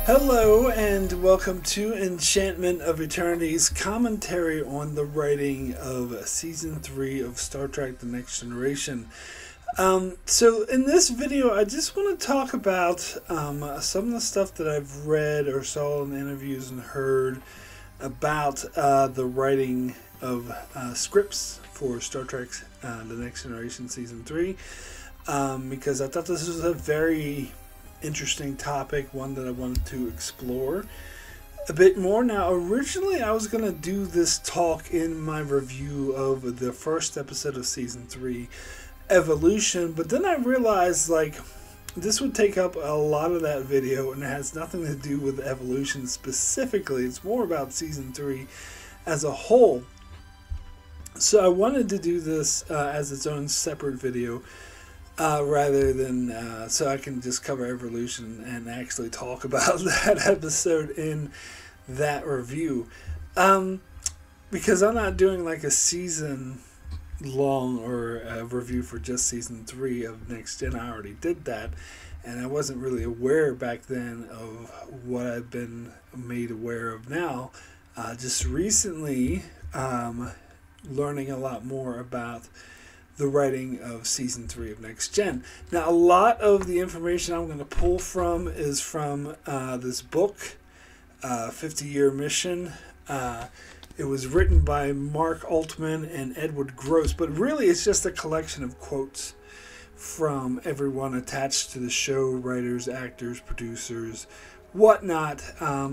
Hello and welcome to Enchantment of Eternity's commentary on the writing of Season 3 of Star Trek The Next Generation. So in this video I just want to talk about some of the stuff that I've read or saw in interviews and heard about the writing of scripts for Star Trek The Next Generation Season 3 because I thought this was a very interesting topic, one that I wanted to explore a bit more. Now, originally I was going to do this talk in my review of the first episode of Season 3, Evolution, but then I realized, this would take up a lot of that video, and it has nothing to do with Evolution specifically. It's more about Season 3 as a whole. So I wanted to do this as its own separate video, rather than so I can just cover Evolution and actually talk about that episode in that review, because I'm not doing like a season long or a review for just Season 3 of Next Gen. I already did that, and I wasn't really aware back then of what I've been made aware of now, just recently, learning a lot more about the writing of Season 3 of Next Gen. Now, a lot of the information I'm going to pull from is from this book, 50-Year Mission. It was written by Mark Altman and Edward Gross, but really it's just a collection of quotes from everyone attached to the show, writers, actors, producers, whatnot.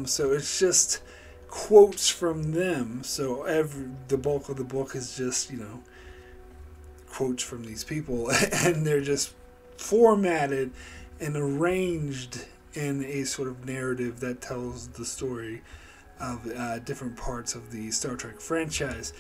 So it's just quotes from them. So the bulk of the book is just, quotes from these people, and they're just formatted and arranged in a sort of narrative that tells the story of different parts of the Star Trek franchise.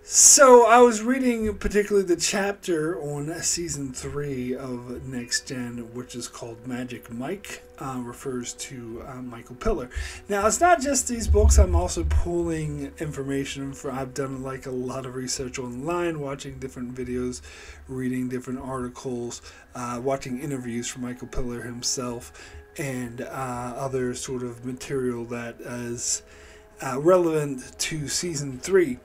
So I was reading particularly the chapter on Season 3 of Next Gen, which is called Magic Mike, refers to Michael Piller. Now, it's not just these books. I'm also pulling information from, I've done a lot of research online, watching different videos, reading different articles, watching interviews from Michael Piller himself, and other sort of material that is relevant to Season 3.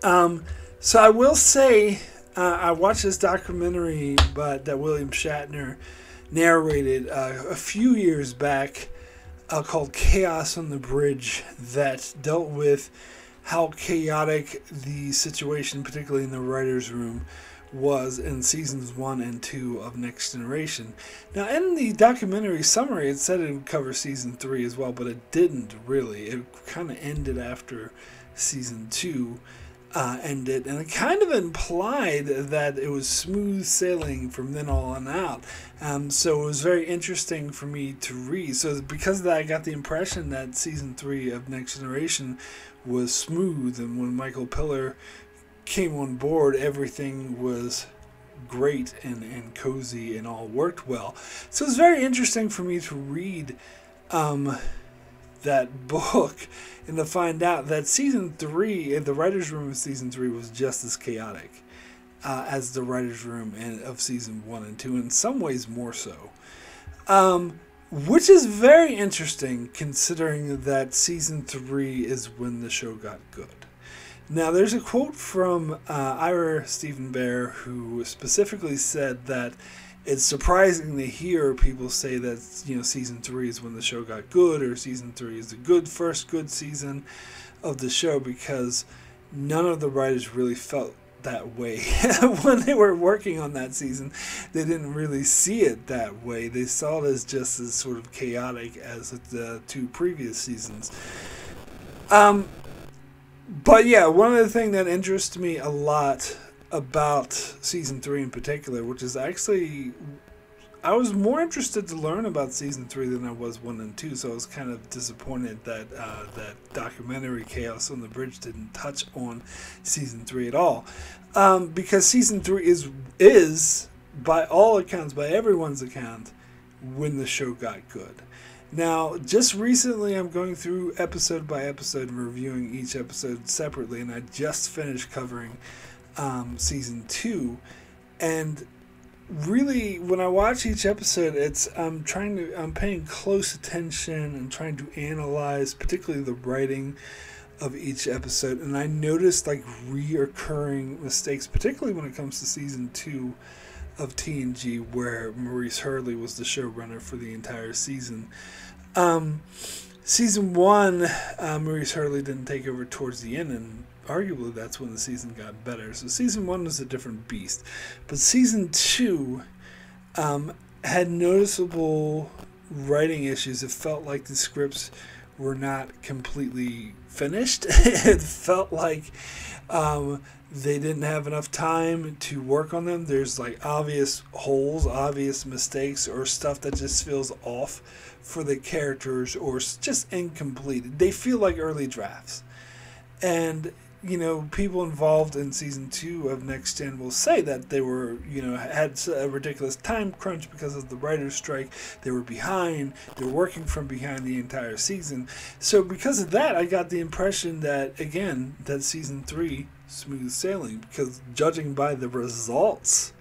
So I will say, I watched this documentary that William Shatner narrated a few years back, called Chaos on the Bridge, that dealt with how chaotic the situation, particularly in the writer's room, was in Seasons 1 and 2 of Next Generation. Now, in the documentary summary, it said it would cover Season 3 as well, but it didn't really. It kind of ended after Season 2 ended, and it kind of implied that it was smooth sailing from then on out. So it was very interesting for me to read. So because of that, I got the impression that Season 3 of Next Generation was smooth, and when Michael Piller came on board, everything was great and cozy and all worked well. So it was very interesting for me to read that book and to find out that Season 3, the writer's room of Season 3, was just as chaotic as the writer's room of Season 1 and 2, in some ways more so. Which is very interesting, considering that Season 3 is when the show got good. Now, there's a quote from Ira Steven Behr, who specifically said that it's surprising to hear people say that, Season 3 is when the show got good, or Season 3 is the first good season of the show, because none of the writers really felt that way when they were working on that season. They didn't really see it that way. They saw it as just as sort of chaotic as the two previous seasons. But yeah, one of the things that interests me a lot about Season 3 in particular, which is actually, I was more interested to learn about Season 3 than I was 1 and 2, so I was kind of disappointed that that documentary Chaos on the Bridge didn't touch on Season 3 at all, because Season 3 is, by all accounts, by everyone's account, when the show got good. Now, just recently, I'm going through episode by episode and reviewing each episode separately, and I just finished covering Season 2, and really, when I watch each episode, I'm paying close attention and trying to analyze, particularly the writing of each episode, and I noticed like reoccurring mistakes, particularly when it comes to season 2 of TNG, where Maurice Hurley was the showrunner for the entire season. Season 1, Maurice Hurley didn't take over towards the end, and arguably that's when the season got better. So season 1 was a different beast, but season 2 had noticeable writing issues. It felt like the scripts were not completely finished. It felt like they didn't have enough time to work on them. There's like obvious holes, obvious mistakes, or stuff that just feels off for the characters, or just incomplete. They feel like early drafts. And people involved in season 2 of Next Gen will say that they were, had a ridiculous time crunch because of the writer's strike. They were behind. They're working from behind the entire season. So because of that, I got the impression that, again, that season 3, smooth sailing. Because judging by the results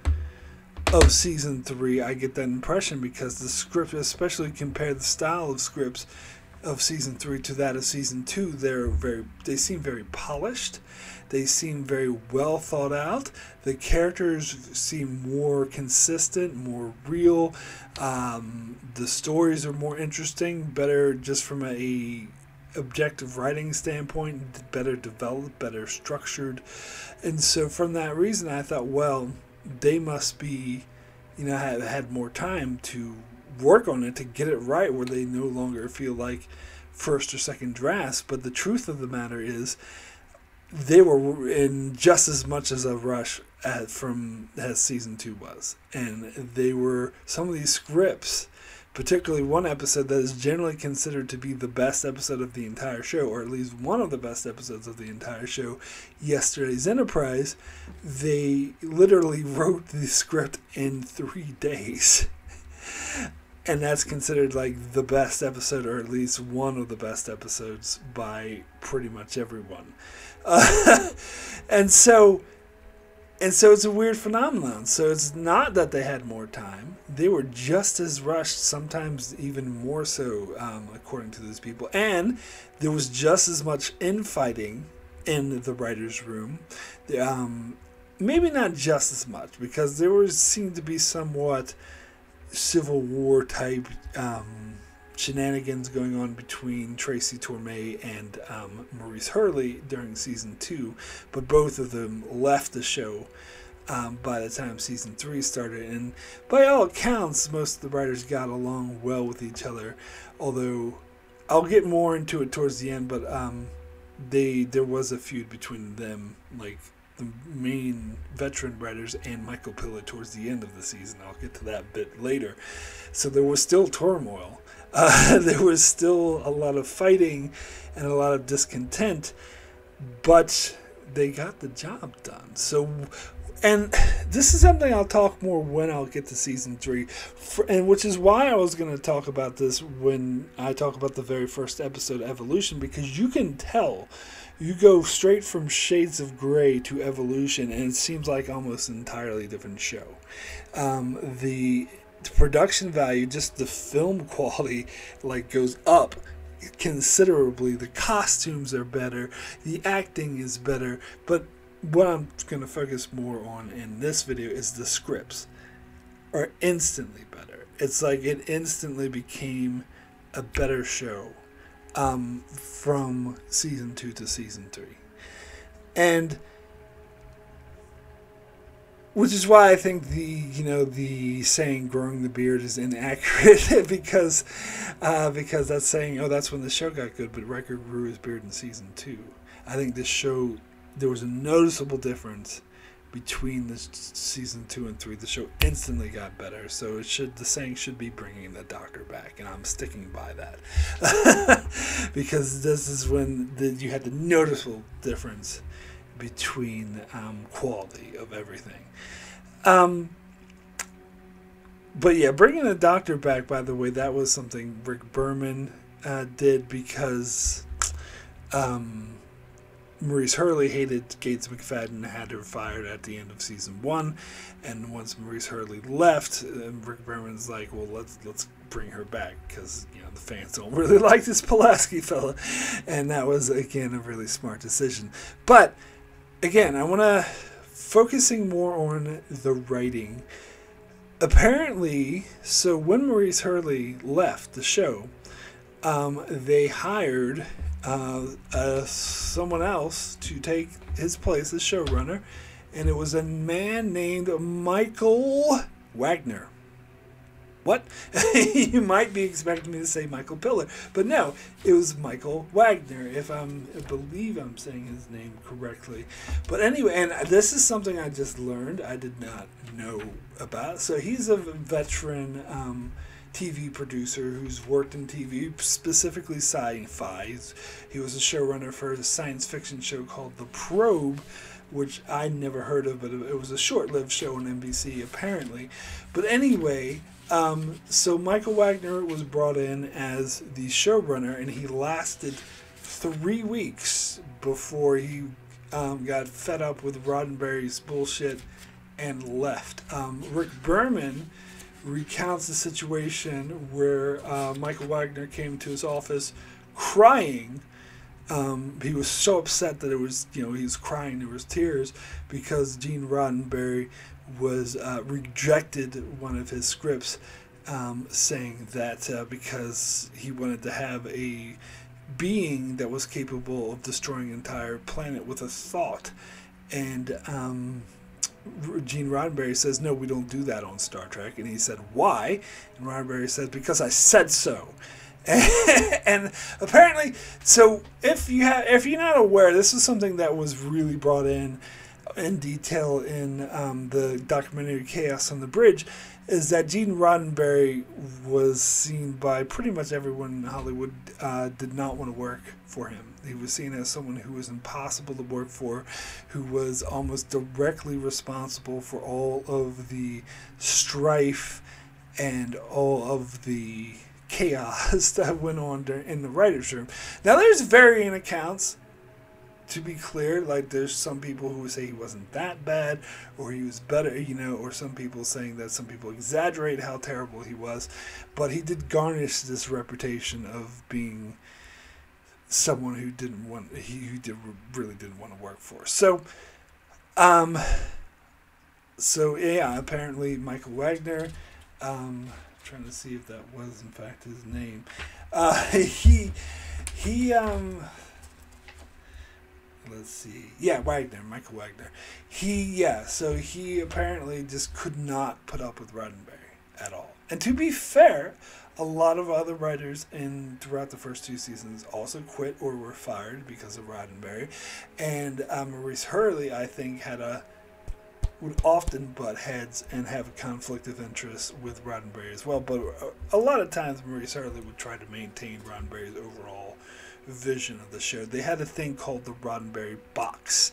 of season 3, I get that impression because the script, especially compare the style of scripts of season 3 to that of season 2, they seem very polished. They seem very well thought out. The characters seem more consistent, more real. The stories are more interesting, better just from a objective writing standpoint, better developed, better structured. And so from that reason, I thought, well, they must be, have had more time to work on it to get it right, where they no longer feel like first or second drafts. But the truth of the matter is they were in just as much as a rush as season 2 was. And some of these scripts, particularly one episode that is generally considered to be the best episode of the entire show, or at least one of the best episodes of the entire show, Yesterday's Enterprise, they literally wrote the script in 3 days. And that's considered like the best episode, or at least one of the best episodes by pretty much everyone. And so it's a weird phenomenon. So it's not that they had more time. They were just as rushed, sometimes even more so, according to those people. And there was just as much infighting in the writer's room. Maybe not just as much, because there seemed to be somewhat Civil War type shenanigans going on between Tracy Torme and Maurice Hurley during season 2, but both of them left the show by the time season 3 started, and by all accounts most of the writers got along well with each other, although I'll get more into it towards the end. But there was a feud between them, like the main veteran writers and Michael Pilla towards the end of the season. I'll get to that bit later. So there was still turmoil. There was still a lot of fighting and a lot of discontent, but they got the job done. So, and this is something I'll talk more when I'll get to season 3, and which is why I was going to talk about this when I talk about the very first episode, Evolution, because you can tell. You go straight from Shades of Grey to Evolution, and it seems like almost an entirely different show. The production value, just the film quality, like goes up considerably. The costumes are better. The acting is better. But what I'm going to focus more on in this video is the scripts are instantly better. It's like it instantly became a better show. From season 2 to season 3, and which is why I think the saying "growing the beard" is inaccurate because that's saying, oh, that's when the show got good, but Riker grew his beard in season 2. I think this show, there was a noticeable difference between the season 2 and 3. The show instantly got better, so the saying should be bringing the Doctor back, and I'm sticking by that because this is when you had the noticeable difference between quality of everything. But yeah, bringing the Doctor back, by the way, that was something Rick Berman did because Maurice Hurley hated Gates McFadden and had her fired at the end of season 1. And once Maurice Hurley left, Rick Berman's like, well, let's bring her back because the fans don't really like this Pulaski fella. And that was, again, a really smart decision. But, again, I want to focusing more on the writing. Apparently, so when Maurice Hurley left the show, they hired someone else to take his place as showrunner, and it was a man named Michael Wagner. What? You might be expecting me to say Michael Piller, but no, it was Michael Wagner, I believe I'm saying his name correctly. But anyway, and this is something I just learned, I did not know about. So he's a veteran TV producer who's worked in TV, specifically sci-fi. He was a showrunner for a science fiction show called The Probe, which I never heard of, but it was a short-lived show on NBC, apparently. But anyway, so Michael Wagner was brought in as the showrunner, and he lasted 3 weeks before he got fed up with Roddenberry's bullshit and left. Rick Berman recounts the situation where Michael Wagner came to his office crying. He was so upset that it was, he was crying, there was tears, because Gene Roddenberry was rejected one of his scripts, saying that because he wanted to have a being that was capable of destroying an entire planet with a thought. And Gene Roddenberry says, no, we don't do that on Star Trek. And he said, why? And Roddenberry said, because I said so. And apparently, so if you're not aware, this is something that was really brought in detail in the documentary Chaos on the Bridge, is that Gene Roddenberry was seen by pretty much everyone in Hollywood did not want to work for him. He was seen as someone who was impossible to work for, who was almost directly responsible for all of the strife and all of the chaos that went on in the writer's room. Now, there's varying accounts, to be clear. Like, there's some people who say he wasn't that bad, or he was better, or some people saying that some people exaggerate how terrible he was. But he did garnish this reputation of being someone who really didn't want to work for. So, yeah, apparently Michael Wagner, trying to see if that was in fact his name. Let's see. Yeah, Michael Wagner. So he apparently just could not put up with Roddenberry at all. And to be fair, a lot of other writers throughout the first 2 seasons also quit or were fired because of Roddenberry. And Maurice Hurley, I think, would often butt heads and have a conflict of interest with Roddenberry as well. But a lot of times Maurice Hurley would try to maintain Roddenberry's overall vision of the show. They had a thing called the Roddenberry box,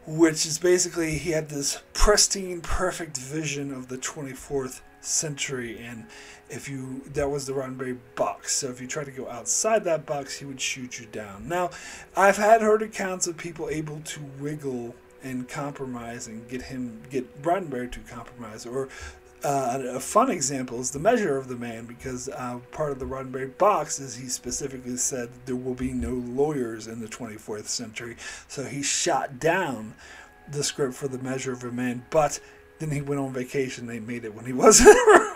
which is basically he had this pristine, perfect vision of the 24th century, and that was the Roddenberry box. So if you try to go outside that box, he would shoot you down. Now, I've heard accounts of people able to wiggle and compromise and get Roddenberry to compromise. Or a fun example is The Measure of the Man, because part of the Roddenberry box is he specifically said there will be no lawyers in the 24th century. So he shot down the script for The Measure of a Man, but then he went on vacation. They made it when he wasn't around.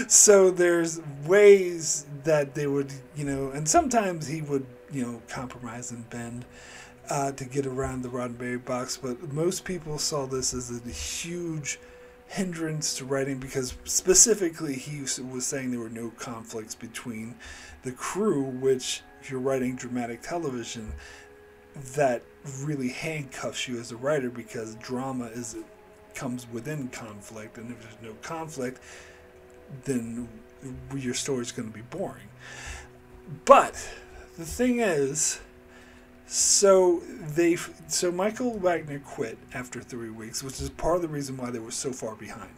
So there's ways that they would, and sometimes he would, compromise and bend to get around the Roddenberry box. But most people saw this as a huge hindrance to writing, because specifically he was saying there were no conflicts between the crew, which, if you're writing dramatic television, that really handcuffs you as a writer, because drama comes within conflict, and if there's no conflict, then your story's going to be boring. But the thing is, so Michael Wagner quit after 3 weeks, which is part of the reason why they were so far behind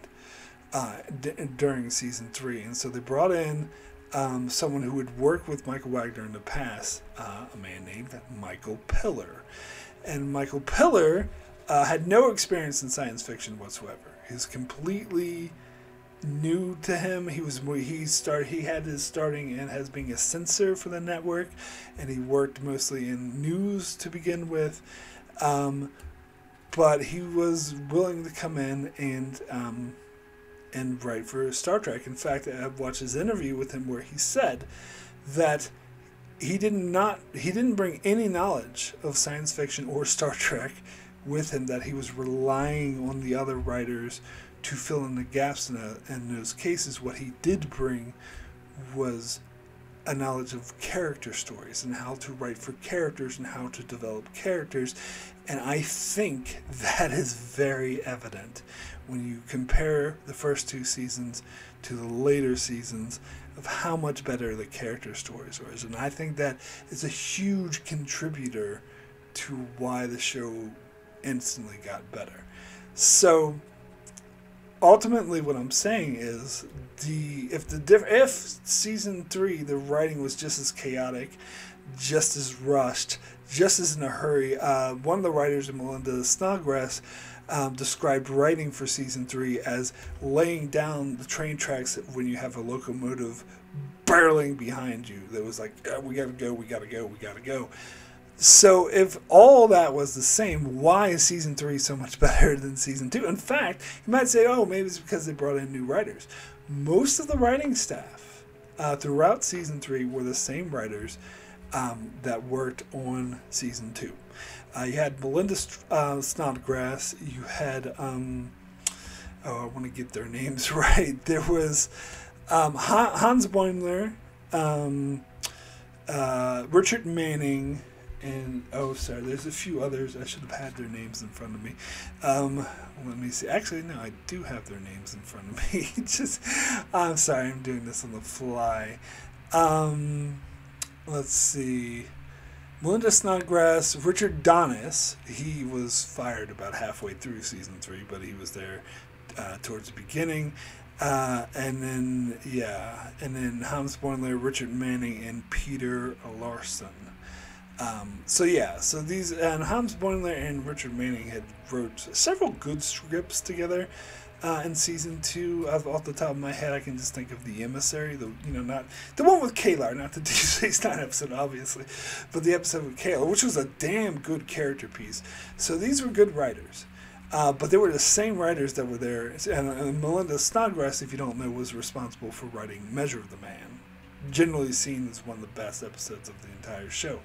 during season 3. And so they brought in someone who had worked with Michael Wagner in the past, a man named Michael Piller. And Michael Piller had no experience in science fiction whatsoever. He's completely new to him. He had his starting in as being a censor for the network, and he worked mostly in news to begin with. But he was willing to come in and write for Star Trek. In fact, I've watched his interview with him where he said that he didn't bring any knowledge of science fiction or Star Trek with him, that he was relying on the other writers to fill in the gaps in those cases. What he did bring was a knowledge of character stories and how to write for characters and how to develop characters. And I think that is very evident when you compare the first two seasons to the later seasons of how much better the character stories are. And I think that is a huge contributor to why the show instantly got better. So ultimately what I'm saying is if season 3 the writing was just as chaotic, just as rushed, just as in a hurry, one of the writers, Melinda Snodgrass, described writing for season 3 as laying down the train tracks when you have a locomotive barreling behind you. That was like, we gotta go. So if all that was the same, why is season 3 so much better than season 2? In fact, you might say, oh, maybe it's because they brought in new writers. Most of the writing staff throughout season 3 were the same writers that worked on season 2. You had Melinda Snodgrass. You had, I want to get their names right. There was Hans Boimler, Richard Manning, and there's a few others. I should have had their names in front of me. Let me see. Actually, no, I do have their names in front of me. I'm sorry, I'm doing this on the fly. Let's see. Melinda Snodgrass, Richard Donis. He was fired about halfway through season 3, but he was there towards the beginning. And then Hans Boimler, Richard Manning, and Peter Larson. So these, and Hans Boimler and Richard Manning had wrote several good scripts together in season 2. Off the top of my head, I can just think of The Emissary, not the one with K'Ehleyr, not the Deep Space Nine episode, obviously, but the episode with K'Ehleyr, which was a damn good character piece. So these were good writers. But they were the same writers that were there. And Melinda Snodgrass, if you don't know, was responsible for writing Measure of the Man, generally seen as one of the best episodes of the entire show.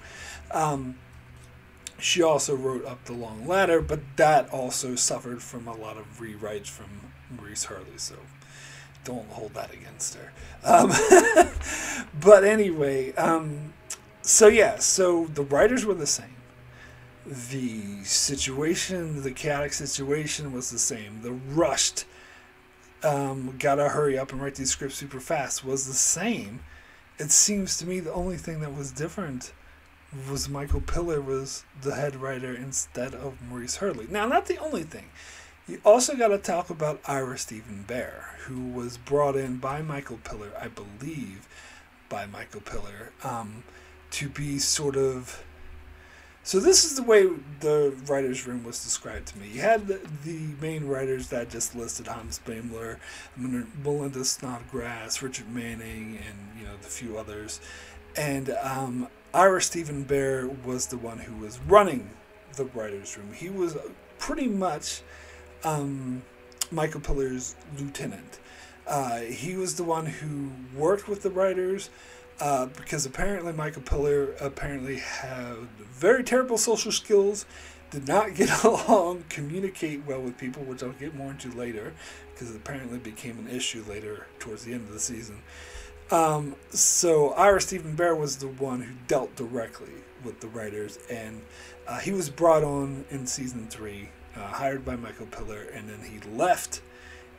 She also wrote Up the Long Ladder, but that also suffered from a lot of rewrites from Maurice Hurley, so don't hold that against her. But anyway, so the writers were the same. The chaotic situation was the same. The rushed, gotta hurry up and write these scripts super fast was the same. It seems to me the only thing that was different was Michael Piller was the head writer instead of Maurice Hurley. Now, not the only thing. You also got to talk about Ira Steven Behr, who was brought in by Michael Piller, I believe, to be sort of... So this is the way the writer's room was described to me. You had the main writers that just listed: Hans Boimler, Melinda Snodgrass, Richard Manning, and the few others. And Ira Steven Behr was the one who was running the writer's room. He was pretty much Michael Piller's lieutenant. He was the one who worked with the writers. Because apparently Michael Piller had very terrible social skills, did not get along, communicate well with people, which I'll get more into later, because it apparently became an issue later towards the end of the season. So Ira Steven Behr was the one who dealt directly with the writers, and he was brought on in season 3, hired by Michael Piller, and then he left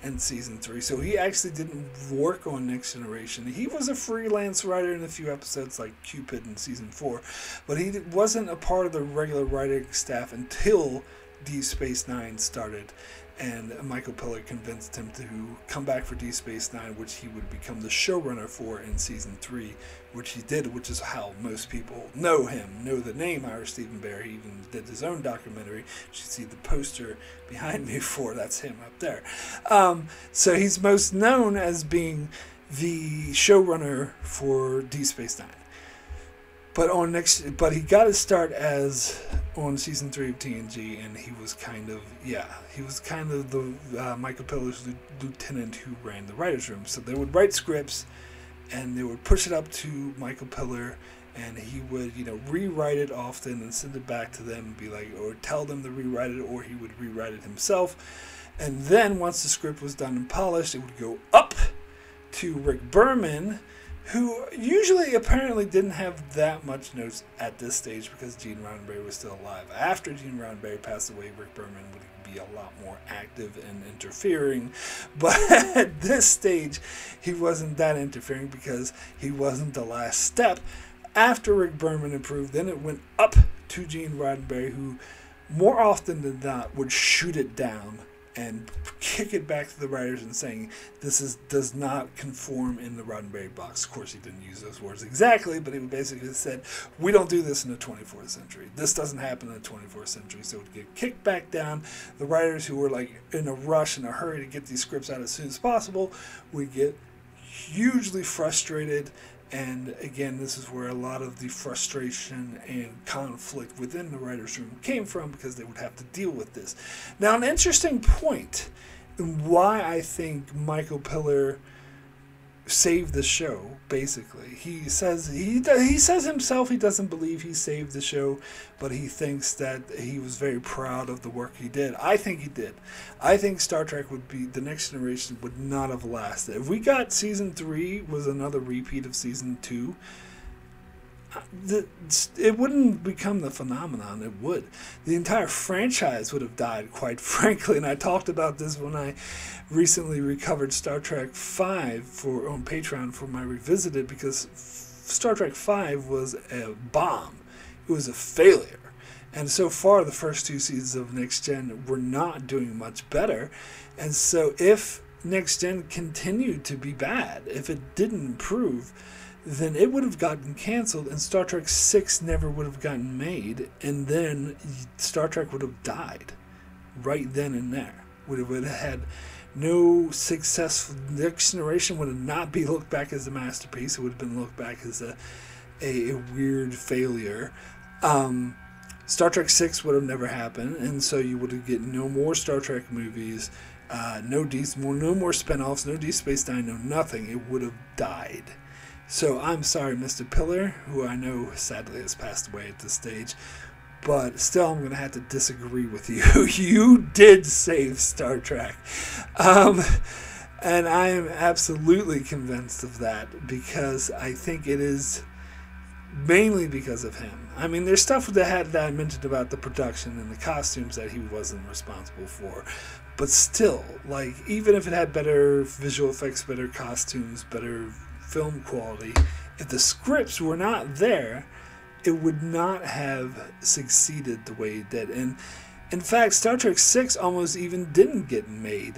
in season 3. So he actually didn't work on Next Generation. He was a freelance writer in a few episodes like Cupid in season 4, but he wasn't a part of the regular writing staff until Deep Space Nine started, and Michael Piller convinced him to come back for Deep Space Nine, which he would become the showrunner for in season 3, which he did, which is how most people know him, know the name Ira Steven Behr. He even did his own documentary. You should see the poster behind me for, that's him up there. So he's most known as being the showrunner for Deep Space Nine. But he got his start as on season 3 of TNG, and he was kind of the Michael Piller's lieutenant who ran the writers' room. So they would write scripts, and they would push it up to Michael Piller, and he would rewrite it often and send it back to them and be like, or tell them to rewrite it, or he would rewrite it himself. And then once the script was done and polished, it would go up to Rick Berman, who usually apparently didn't have that much notes at this stage because Gene Roddenberry was still alive. After Gene Roddenberry passed away, Rick Berman would be a lot more active and interfering. But at this stage, he wasn't that interfering because he wasn't the last step. After Rick Berman approved, then it went up to Gene Roddenberry, who more often than not would shoot it down and kick it back to the writers and saying, does not conform in the Roddenberry box. Of course, he didn't use those words exactly, but he basically said, we don't do this in the 24th century. This doesn't happen in the 24th century. So it would get kicked back down. The writers who were like in a rush, in a hurry to get these scripts out as soon as possible, would get hugely frustrated. And again, this is where a lot of the frustration and conflict within the writers' room came from, because they would have to deal with this. Now, an interesting point in why I think Michael Piller saved the show, basically. He says himself he doesn't believe he saved the show, but he thinks that he was very proud of the work he did. I think he did. I think Star Trek The Next Generation would not have lasted. If we got season 3 was another repeat of season 2, it wouldn't become the phenomenon it would. The entire franchise would have died, quite frankly. And I talked about this when I recently recovered Star Trek 5 on Patreon for my Revisited, because Star Trek 5 was a bomb. It was a failure. And so far, the first 2 seasons of Next Gen were not doing much better. And so if Next Gen continued to be bad, if it didn't improve, then it would have gotten canceled, and Star Trek 6 never would have gotten made, and then Star Trek would have died right then and there. Would have had no successful. Next Generation would have not be looked back as a masterpiece. It would have been looked back as a weird failure. Star Trek 6 would have never happened, and so you would have get no more Star Trek movies, no more spinoffs, no Deep Space Nine, no nothing. It would have died. So I'm sorry, Mr. Piller, who I know sadly has passed away at this stage, but still I'm going to have to disagree with you. You did save Star Trek. And I am absolutely convinced of that, because I think it is mainly because of him. I mean, there's stuff that I mentioned about the production and the costumes that he wasn't responsible for. But still, like, even if it had better visual effects, better costumes, better film quality, if the scripts were not there, it would not have succeeded the way it did. And in fact, Star Trek 6 almost even didn't get made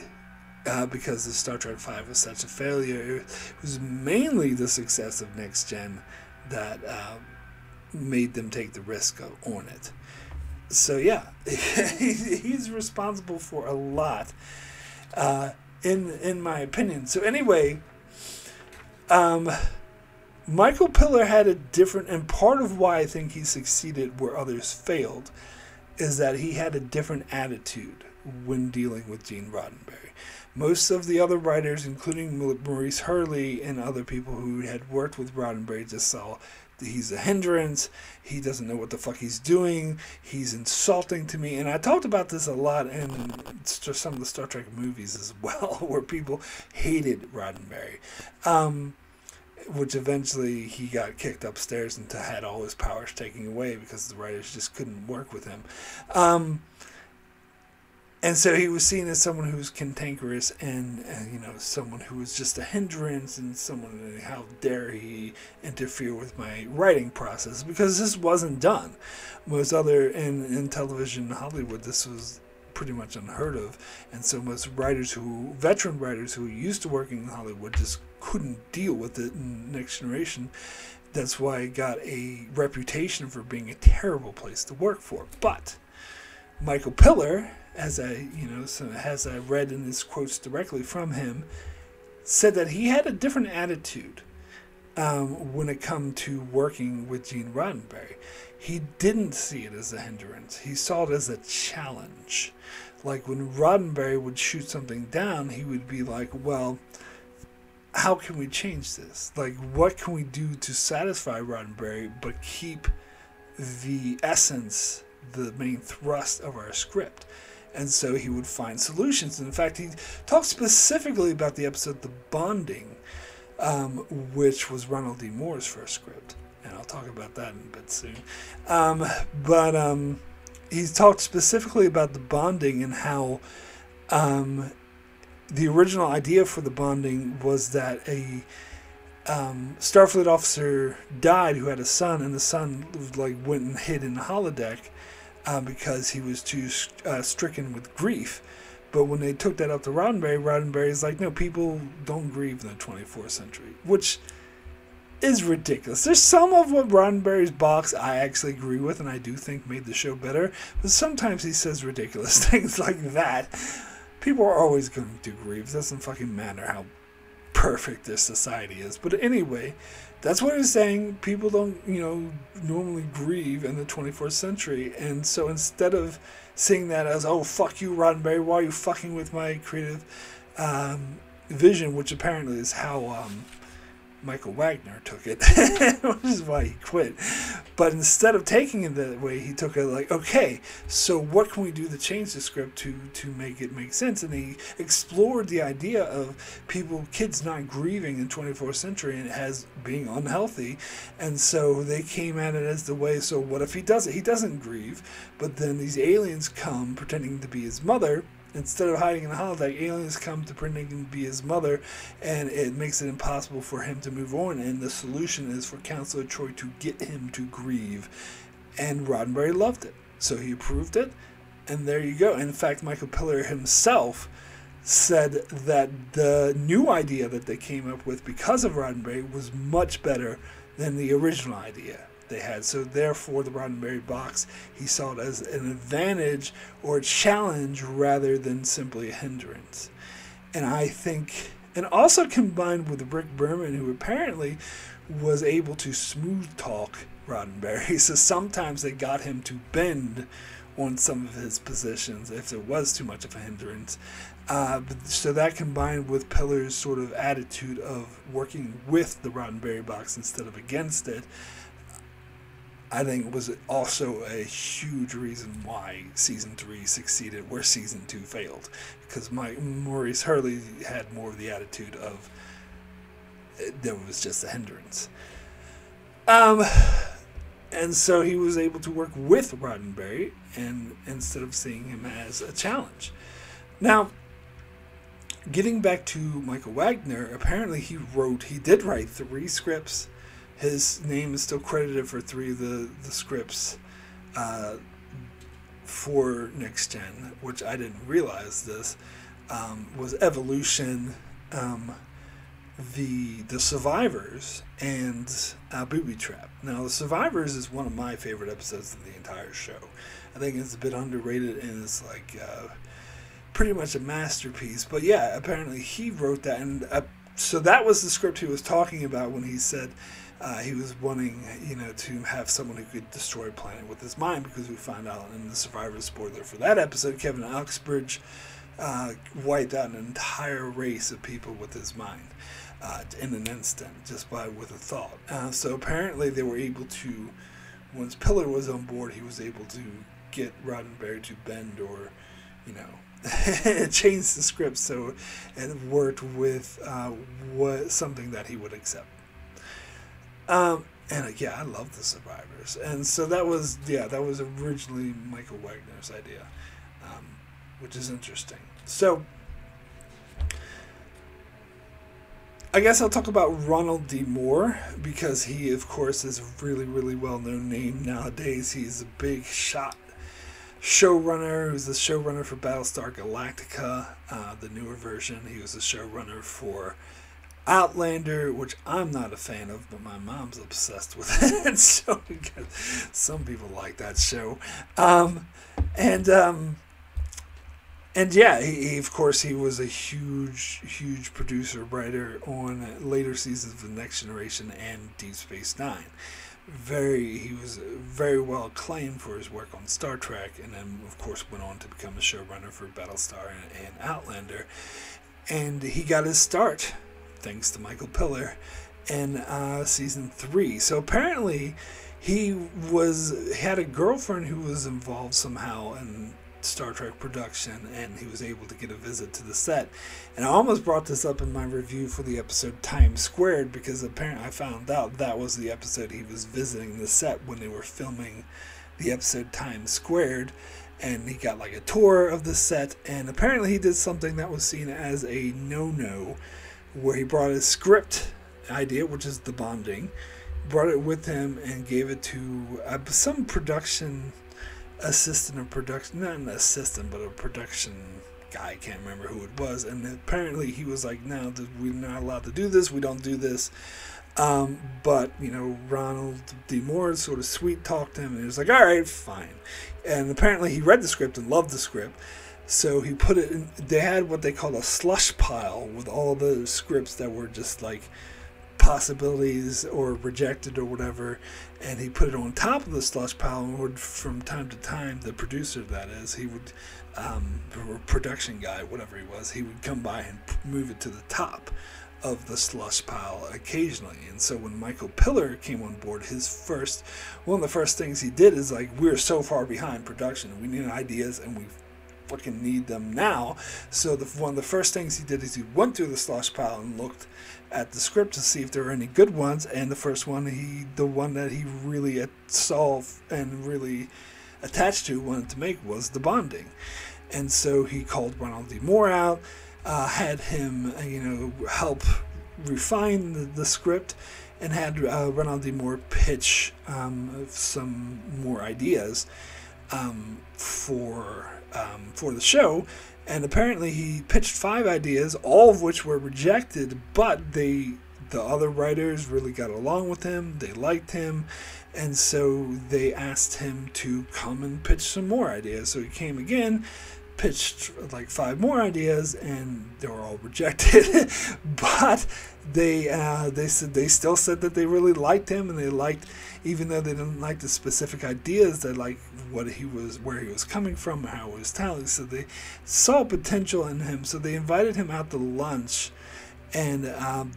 because the Star Trek 5 was such a failure. It was mainly the success of Next Gen that made them take the risk on it. So yeah, he's responsible for a lot, in my opinion. So anyway, Michael Piller had a different, and part of why I think he succeeded where others failed is that he had a different attitude when dealing with Gene Roddenberry. Most of the other writers, including Maurice Hurley and other people who had worked with Roddenberry, just saw that he's a hindrance, he doesn't know what the fuck he's doing, he's insulting to me. And I talked about this a lot in some of the Star Trek movies as well, where people hated Roddenberry. Which eventually he got kicked upstairs and had all his powers taken away because the writers just couldn't work with him. And so he was seen as someone who was cantankerous and someone who was just a hindrance, and someone, how dare he interfere with my writing process, because this wasn't done. Most other, in television in Hollywood, this was pretty much unheard of. And so most veteran writers who used to working in Hollywood just couldn't deal with it in Next Generation. That's why it got a reputation for being a terrible place to work for. But Michael Piller, as I read in his quotes directly from him, said that he had a different attitude when it come to working with Gene Roddenberry. He didn't see it as a hindrance. He saw it as a challenge. Like when Roddenberry would shoot something down, he would be like, well, how can we change this? Like, what can we do to satisfy Roddenberry but keep the essence, the main thrust of our script? And so he would find solutions. In fact, he talked specifically about the episode The Bonding, which was Ronald D. Moore's first script. And I'll talk about that in a bit soon. But he talked specifically about The Bonding and how the original idea for The Bonding was that a Starfleet officer died who had a son, and the son went and hid in the holodeck because he was too stricken with grief. But when they took that up to Roddenberry's like, no, people don't grieve in the 24th century, which is ridiculous. There's some of what Roddenberry's box I actually agree with, and I do think made the show better, but sometimes he says ridiculous things like that. People are always going to grieve. It doesn't fucking matter how perfect this society is. But anyway, that's what he's saying. People don't, normally grieve in the 24th century. And so instead of seeing that as, oh, fuck you, Roddenberry, why are you fucking with my creative vision, which apparently is how Michael Wagner took it, which is why he quit. But instead of taking it that way, he took it like, okay, so what can we do to change the script to make it make sense? And he explored the idea of kids not grieving in the 24th century and as being unhealthy. And so they came at it as the way, so what if he does it? He doesn't grieve, but then these aliens come pretending to be his mother. Instead of hiding in the holodeck, aliens come to pretending to be his mother, and it makes it impossible for him to move on. And the solution is for Counselor Troi to get him to grieve. And Roddenberry loved it, so he approved it, and there you go. In fact, Michael Piller himself said that the new idea that they came up with because of Roddenberry was much better than the original idea they had. So therefore, the Roddenberry box, he saw it as an advantage or a challenge rather than simply a hindrance. And I think, and also combined with Rick Berman, who apparently was able to smooth talk Roddenberry. So sometimes they got him to bend on some of his positions if it was too much of a hindrance. So that combined with Piller's sort of attitude of working with the Roddenberry box instead of against it, I think was also a huge reason why Season 3 succeeded where Season 2 failed. Because Maurice Hurley had more of the attitude of there was just a hindrance. And so he was able to work with Roddenberry and instead of seeing him as a challenge. Now, getting back to Michael Wagner, apparently he did write 3 scripts. His name is still credited for 3 of the scripts for Next Gen, which I didn't realize this, was Evolution, the Survivors, and Booby Trap. Now, The Survivors is one of my favorite episodes of the entire show. I think it's a bit underrated and it's pretty much a masterpiece. But yeah, apparently he wrote that, and so that was the script he was talking about when he said he was wanting, to have someone who could destroy a planet with his mind, because we found out in the Survivor spoiler for that episode, Kevin Uxbridge wiped out an entire race of people with his mind in an instant, just with a thought. So apparently they were able to, once Piller was on board, he was able to get Roddenberry to bend or, change the script so it worked with something that he would accept. And I love The Survivors, and so that was originally Michael Wagner's idea. which is interesting. So, I guess I'll talk about Ronald D. Moore, because he, of course, is a really, really well-known name nowadays. He's a big shot showrunner who's the showrunner for Battlestar Galactica, the newer version. He was the showrunner for Outlander, which I'm not a fan of, but my mom's obsessed with it. So some people like that show. And yeah, he of course he was a huge producer writer on later seasons of The Next Generation and Deep Space Nine. He was very well acclaimed for his work on Star Trek, and then of course went on to become a showrunner for Battlestar and Outlander. And he got his start thanks to Michael Piller in season 3. So apparently he had a girlfriend who was involved somehow in Star Trek production, and he was able to get a visit to the set. And I almost brought this up in my review for the episode Time Squared, because apparently I found out that was the episode he was visiting the set when they were filming the episode Time Squared, and he got like a tour of the set. And apparently he did something that was seen as a no-no, where he brought his script idea, which is the bonding, brought it with him and gave it to some production assistant or production, not an assistant, but a production guy. I can't remember who it was. And apparently he was like, no, we're not allowed to do this. We don't do this. But, Ronald D. Moore sort of sweet talked him, and he was like, all right, fine. And apparently he read the script and loved the script. So he put it in, they had what they call a slush pile with all the scripts that were just like possibilities or rejected or whatever, and he put it on top of the slush pile, and would, from time to time, the producer, that is, he would, or production guy, whatever he was, he would come by and move it to the top of the slush pile occasionally. And so when Michael Piller came on board, one of the first things he did is like, we're so far behind production, we need ideas, and we fucking need them now. So one of the first things he did is he went through the slush pile and looked at the script to see if there were any good ones. And the first one, the one that he really saw and really attached to, wanted to make, was the bonding. And so he called Ronald D. Moore out, had him, help refine the script, and had Ronald D. Moore pitch some more ideas for the show. And apparently he pitched 5 ideas, all of which were rejected, but the other writers really got along with him, they liked him, and so they asked him to come and pitch some more ideas. So he came again, pitched like 5 more ideas, and they were all rejected. But they still said that they really liked him, and they liked, even though they didn't like the specific ideas, they liked where he was coming from, how he was talented. So they saw potential in him. So they invited him out to lunch, and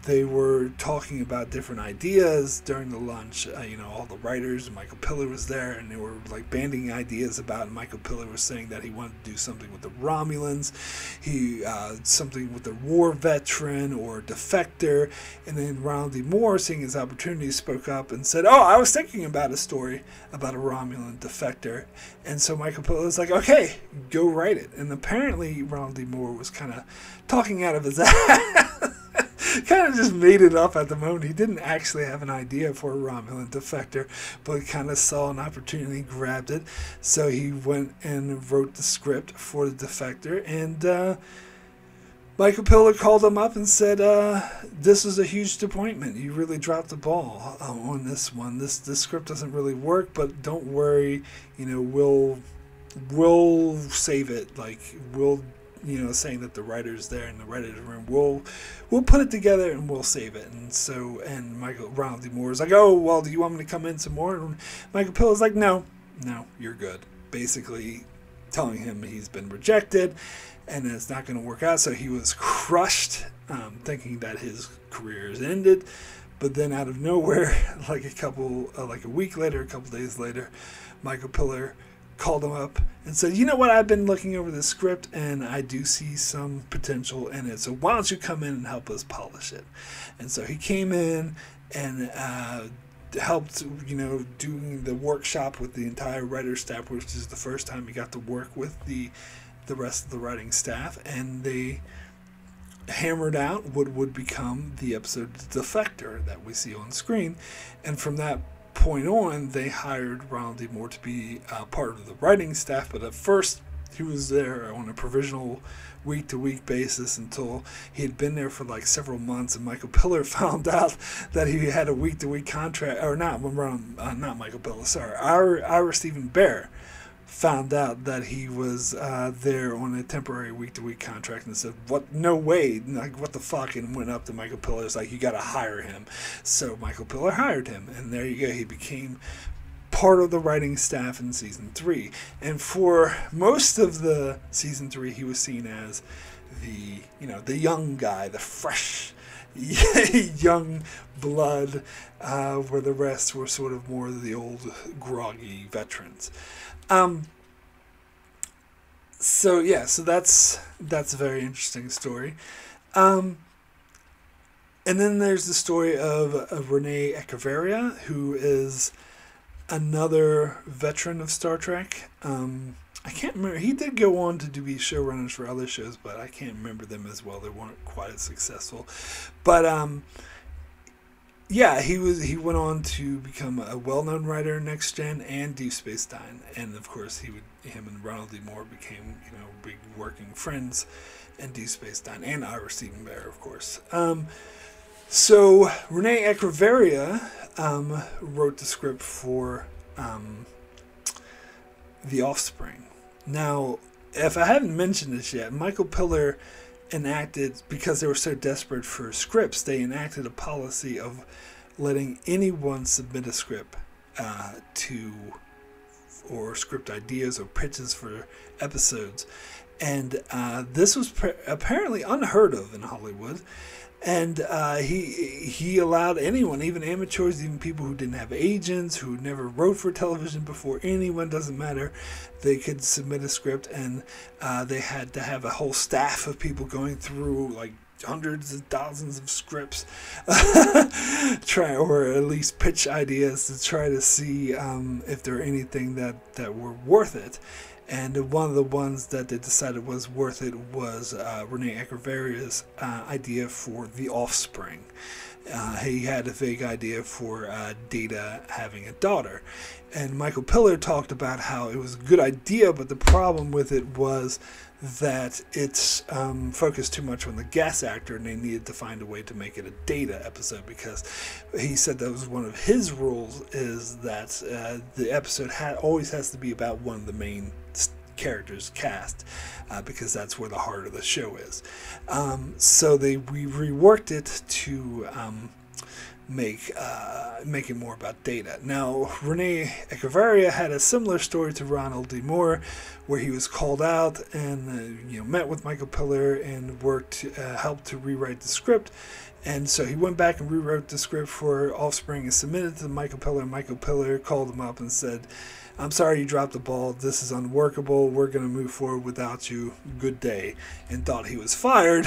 they were talking about different ideas during the lunch. All the writers, Michael Piller was there, and they were like banding ideas about it. Michael Piller was saying that he wanted to do something with the Romulans, something with the war veteran or defector. And then Ronald D. Moore, seeing his opportunity, spoke up and said, "Oh, I was thinking about a story about a Romulan defector." And so Michael Piller was like, "Okay, go write it." And apparently Ronald D. Moore was kind of talking out of his ass. Kind of just made it up at the moment. He didn't actually have an idea for a Romulan defector, but he kind of saw an opportunity, grabbed it. So he went and wrote the script for the defector, and Michael Piller called him up and said, "This is a huge disappointment. You really dropped the ball on this one. This script doesn't really work, but don't worry. We'll save it. Like, we'll." Saying that the writer's there in the writer's room, we'll put it together and we'll save it. And Ronald D. Moore was like, "Oh, well, do you want me to come in some more?" And Michael Piller was like, no, you're good. Basically telling him he's been rejected and it's not going to work out. So he was crushed, thinking that his career has ended. But then out of nowhere, like a week later, a couple days later, Michael Piller called him up and said, "You know what, I've been looking over the script and I do see some potential in it, so why don't you come in and help us polish it?" And so he came in and helped, doing the workshop with the entire writer's staff, which is the first time he got to work with the the rest of the writing staff, and they hammered out what would become the episode Defector that we see on screen. And from that point on, they hired Ronald D. Moore to be part of the writing staff, but at first he was there on a provisional week-to-week basis until he had been there for like several months, and Michael Piller found out that he had a week-to-week contract, or not Michael Piller, sorry, Ira Steven Behr found out that he was there on a temporary week-to-week contract and said, "What? No way! Like, what the fuck?" And went up to Michael Piller. It's like, "You got to hire him." So Michael Piller hired him, and there you go. He became part of the writing staff in season 3. And for most of the season 3, he was seen as the young guy, the fresh young blood, where the rest were sort of more of the old groggy veterans. So that's a very interesting story. And then there's the story of Rene Echevarria, who is another veteran of Star Trek. I can't remember. He did go on to be showrunners for other shows, but I can't remember them as well. They weren't quite as successful. But he went on to become a well-known writer in Next Gen and Deep Space Nine, and of course him and Ronald D. Moore became big working friends in Deep Space Nine, and Ira Steven Behr, of course. So Rene Echevarria wrote the script for The Offspring. Now, if I haven't mentioned this yet, Michael Piller enacted, because they were so desperate for scripts, they enacted a policy of letting anyone submit a script or script ideas or pitches for episodes. And this was apparently unheard of in Hollywood. And he allowed anyone, even amateurs, even people who didn't have agents, who never wrote for television before, anyone, doesn't matter, they could submit a script, and they had to have a whole staff of people going through like hundreds and thousands of scripts, or at least pitch ideas to try to see if there were anything that were worth it. And one of the ones that they decided was worth it was Rene Echevarria's idea for The Offspring. He had a vague idea for Data having a daughter. And Michael Piller talked about how it was a good idea, but the problem with it was that it's focused too much on the guest actor, and they needed to find a way to make it a Data episode, because he said that was one of his rules, is that the episode always has to be about one of the main characters cast, because that's where the heart of the show is. So we reworked it to make it more about Data. Now, Rene Echevarria had a similar story to Ronald D. Moore, where he was called out and met with Michael Piller and helped to rewrite the script. And so he went back and rewrote the script for Offspring and submitted it to Michael Piller. Michael Piller called him up and said, "I'm sorry you dropped the ball. This is unworkable. We're going to move forward without you. Good day." And thought he was fired.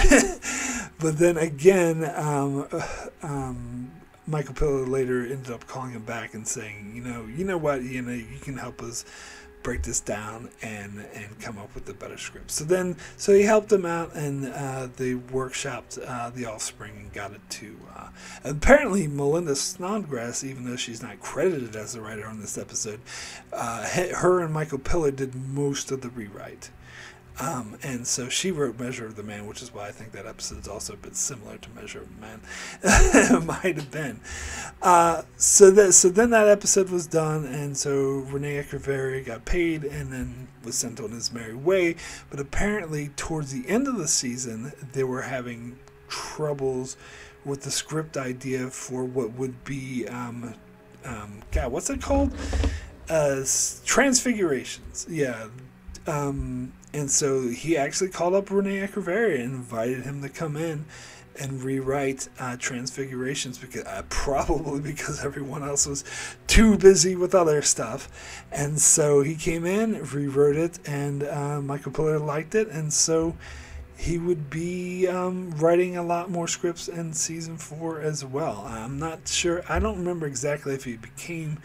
But then again, Michael Piller later ended up calling him back and saying, you know what, you can help us break this down and come up with a better script. So he helped him out, and they workshopped The Offspring and got it to apparently Melinda Snodgrass, even though she's not credited as the writer on this episode. Her and Michael Piller did most of the rewrite. And so she wrote Measure of the Man, which is why I think that episode is also a bit similar to Measure of the Man. It might have been. So then that episode was done, and so Rene Echevarria got paid and then was sent on his merry way. But apparently towards the end of the season, they were having troubles with the script idea for what would be, what's it called? Transfigurations. Yeah. And so he actually called up Rene Echevarria and invited him to come in and rewrite Transfigurations, probably because everyone else was too busy with other stuff. And so he came in, rewrote it, and Michael Piller liked it, and so he would be writing a lot more scripts in season 4 as well. I'm not sure. I don't remember exactly if he became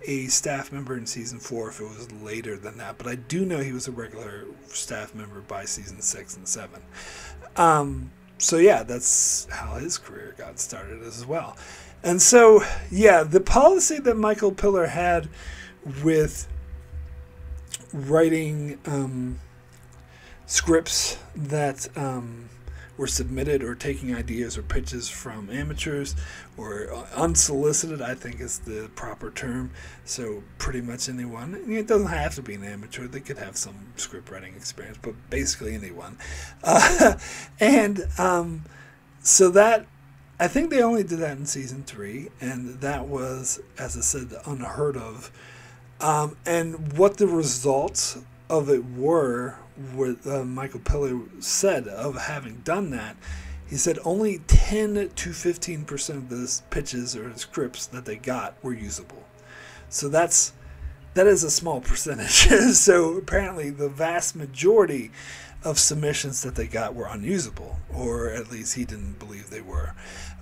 a staff member in season 4 if it was later than that, but I do know he was a regular staff member by season 6 and 7. So yeah, that's how his career got started as well. And so, yeah, the policy that Michael Piller had with writing scripts that were submitted, or taking ideas or pitches from amateurs or unsolicited, I think is the proper term. So pretty much anyone. It doesn't have to be an amateur. They could have some script writing experience, but basically anyone. So that, I think they only did that in season 3, and that was, as I said, unheard of. And what the results of it were, what Michael Piller said of having done that, he said only 10 to 15% of the pitches or scripts that they got were usable. So that is a small percentage. So apparently the vast majority of submissions that they got were unusable, or at least he didn't believe they were.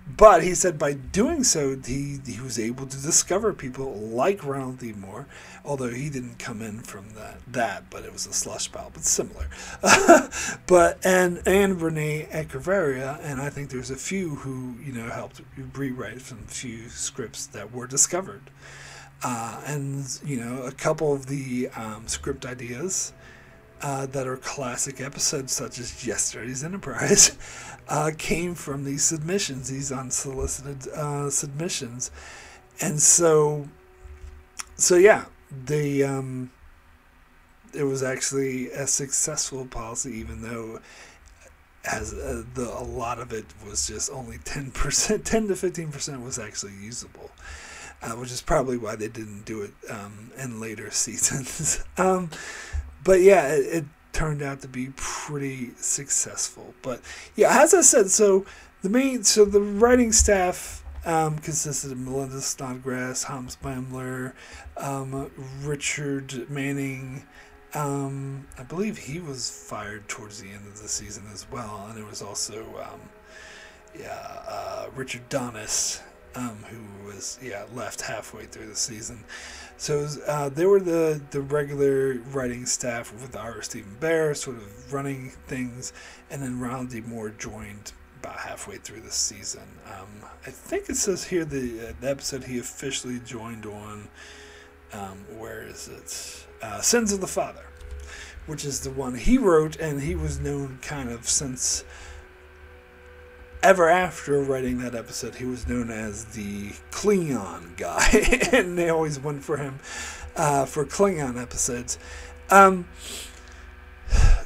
But he said by doing so, he was able to discover people like Ronald D. Moore, although he didn't come in from that, but it was a slush pile, but similar. and Renee Echevarria, and I think there's a few who helped rewrite some few scripts that were discovered, and a couple of the script ideas that are classic episodes, such as Yesterday's Enterprise, came from these submissions, these unsolicited submissions. And so yeah, it was actually a successful policy, even though a lot of it was just only 10%, 10 to 15% was actually usable, which is probably why they didn't do it in later seasons. But yeah, it turned out to be pretty successful. But yeah, as I said, so the writing staff consisted of Melinda Snodgrass, Hans Beimler, Richard Manning. I believe he was fired towards the end of the season as well, and there was also Richard Donis, who was left halfway through the season. So they were the regular writing staff with R. Stephen Bear sort of running things, and then Ronald D. Moore joined about halfway through the season. I think it says here the episode he officially joined on, where is it? Sins of the Father, which is the one he wrote, and he was known kind of since ever after writing that episode, he was known as the Klingon guy, and they always went for him for Klingon episodes.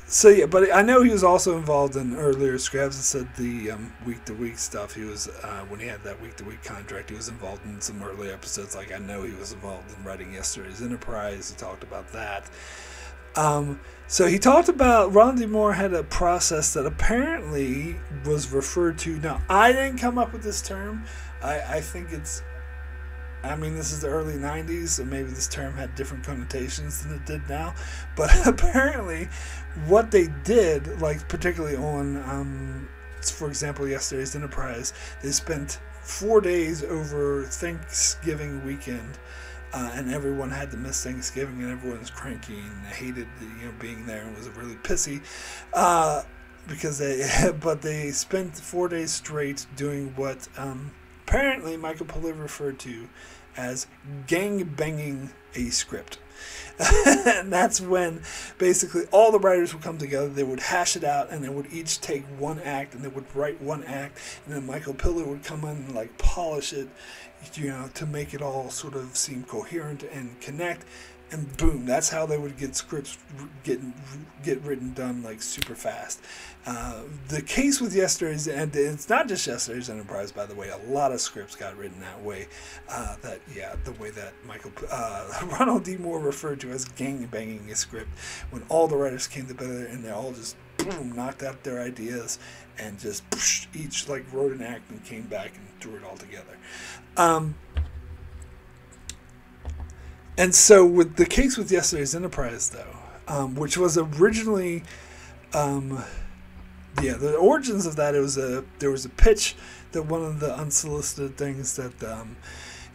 So yeah, but I know he was also involved in earlier scripts. I said the week-to-week stuff. He was when he had that week-to-week contract, he was involved in some early episodes. Like I know he was involved in writing Yesterday's Enterprise. He talked about that. So he talked about Ronald D. Moore had a process that apparently was referred to. Now, I didn't come up with this term. I think this is the early 90s, so maybe this term had different connotations than it did now. But apparently what they did, like particularly on, for example, Yesterday's Enterprise, they spent 4 days over Thanksgiving weekend. And everyone had to miss Thanksgiving, and everyone was cranky and hated being there and was really pissy because they spent 4 days straight doing what apparently Michael Piller referred to as gang banging a script. And that's when basically all the writers would come together, they would hash it out, and they would each take one act, and they would write one act, and then Michael Piller would come in and polish it, to make it all sort of seem coherent and connect, and boom, that's how they would get scripts get written done super fast. The case with Yesterday's, and it's not just Yesterday's Enterprise, by the way, a lot of scripts got written that way. The way that Ronald D. Moore referred to as gang banging a script, when all the writers came together and they all just boom knocked out their ideas and just each wrote an act and came back and threw it all together. And so with the case with Yesterday's Enterprise, though, which was originally, the origins of that, there was a pitch that one of the unsolicited things that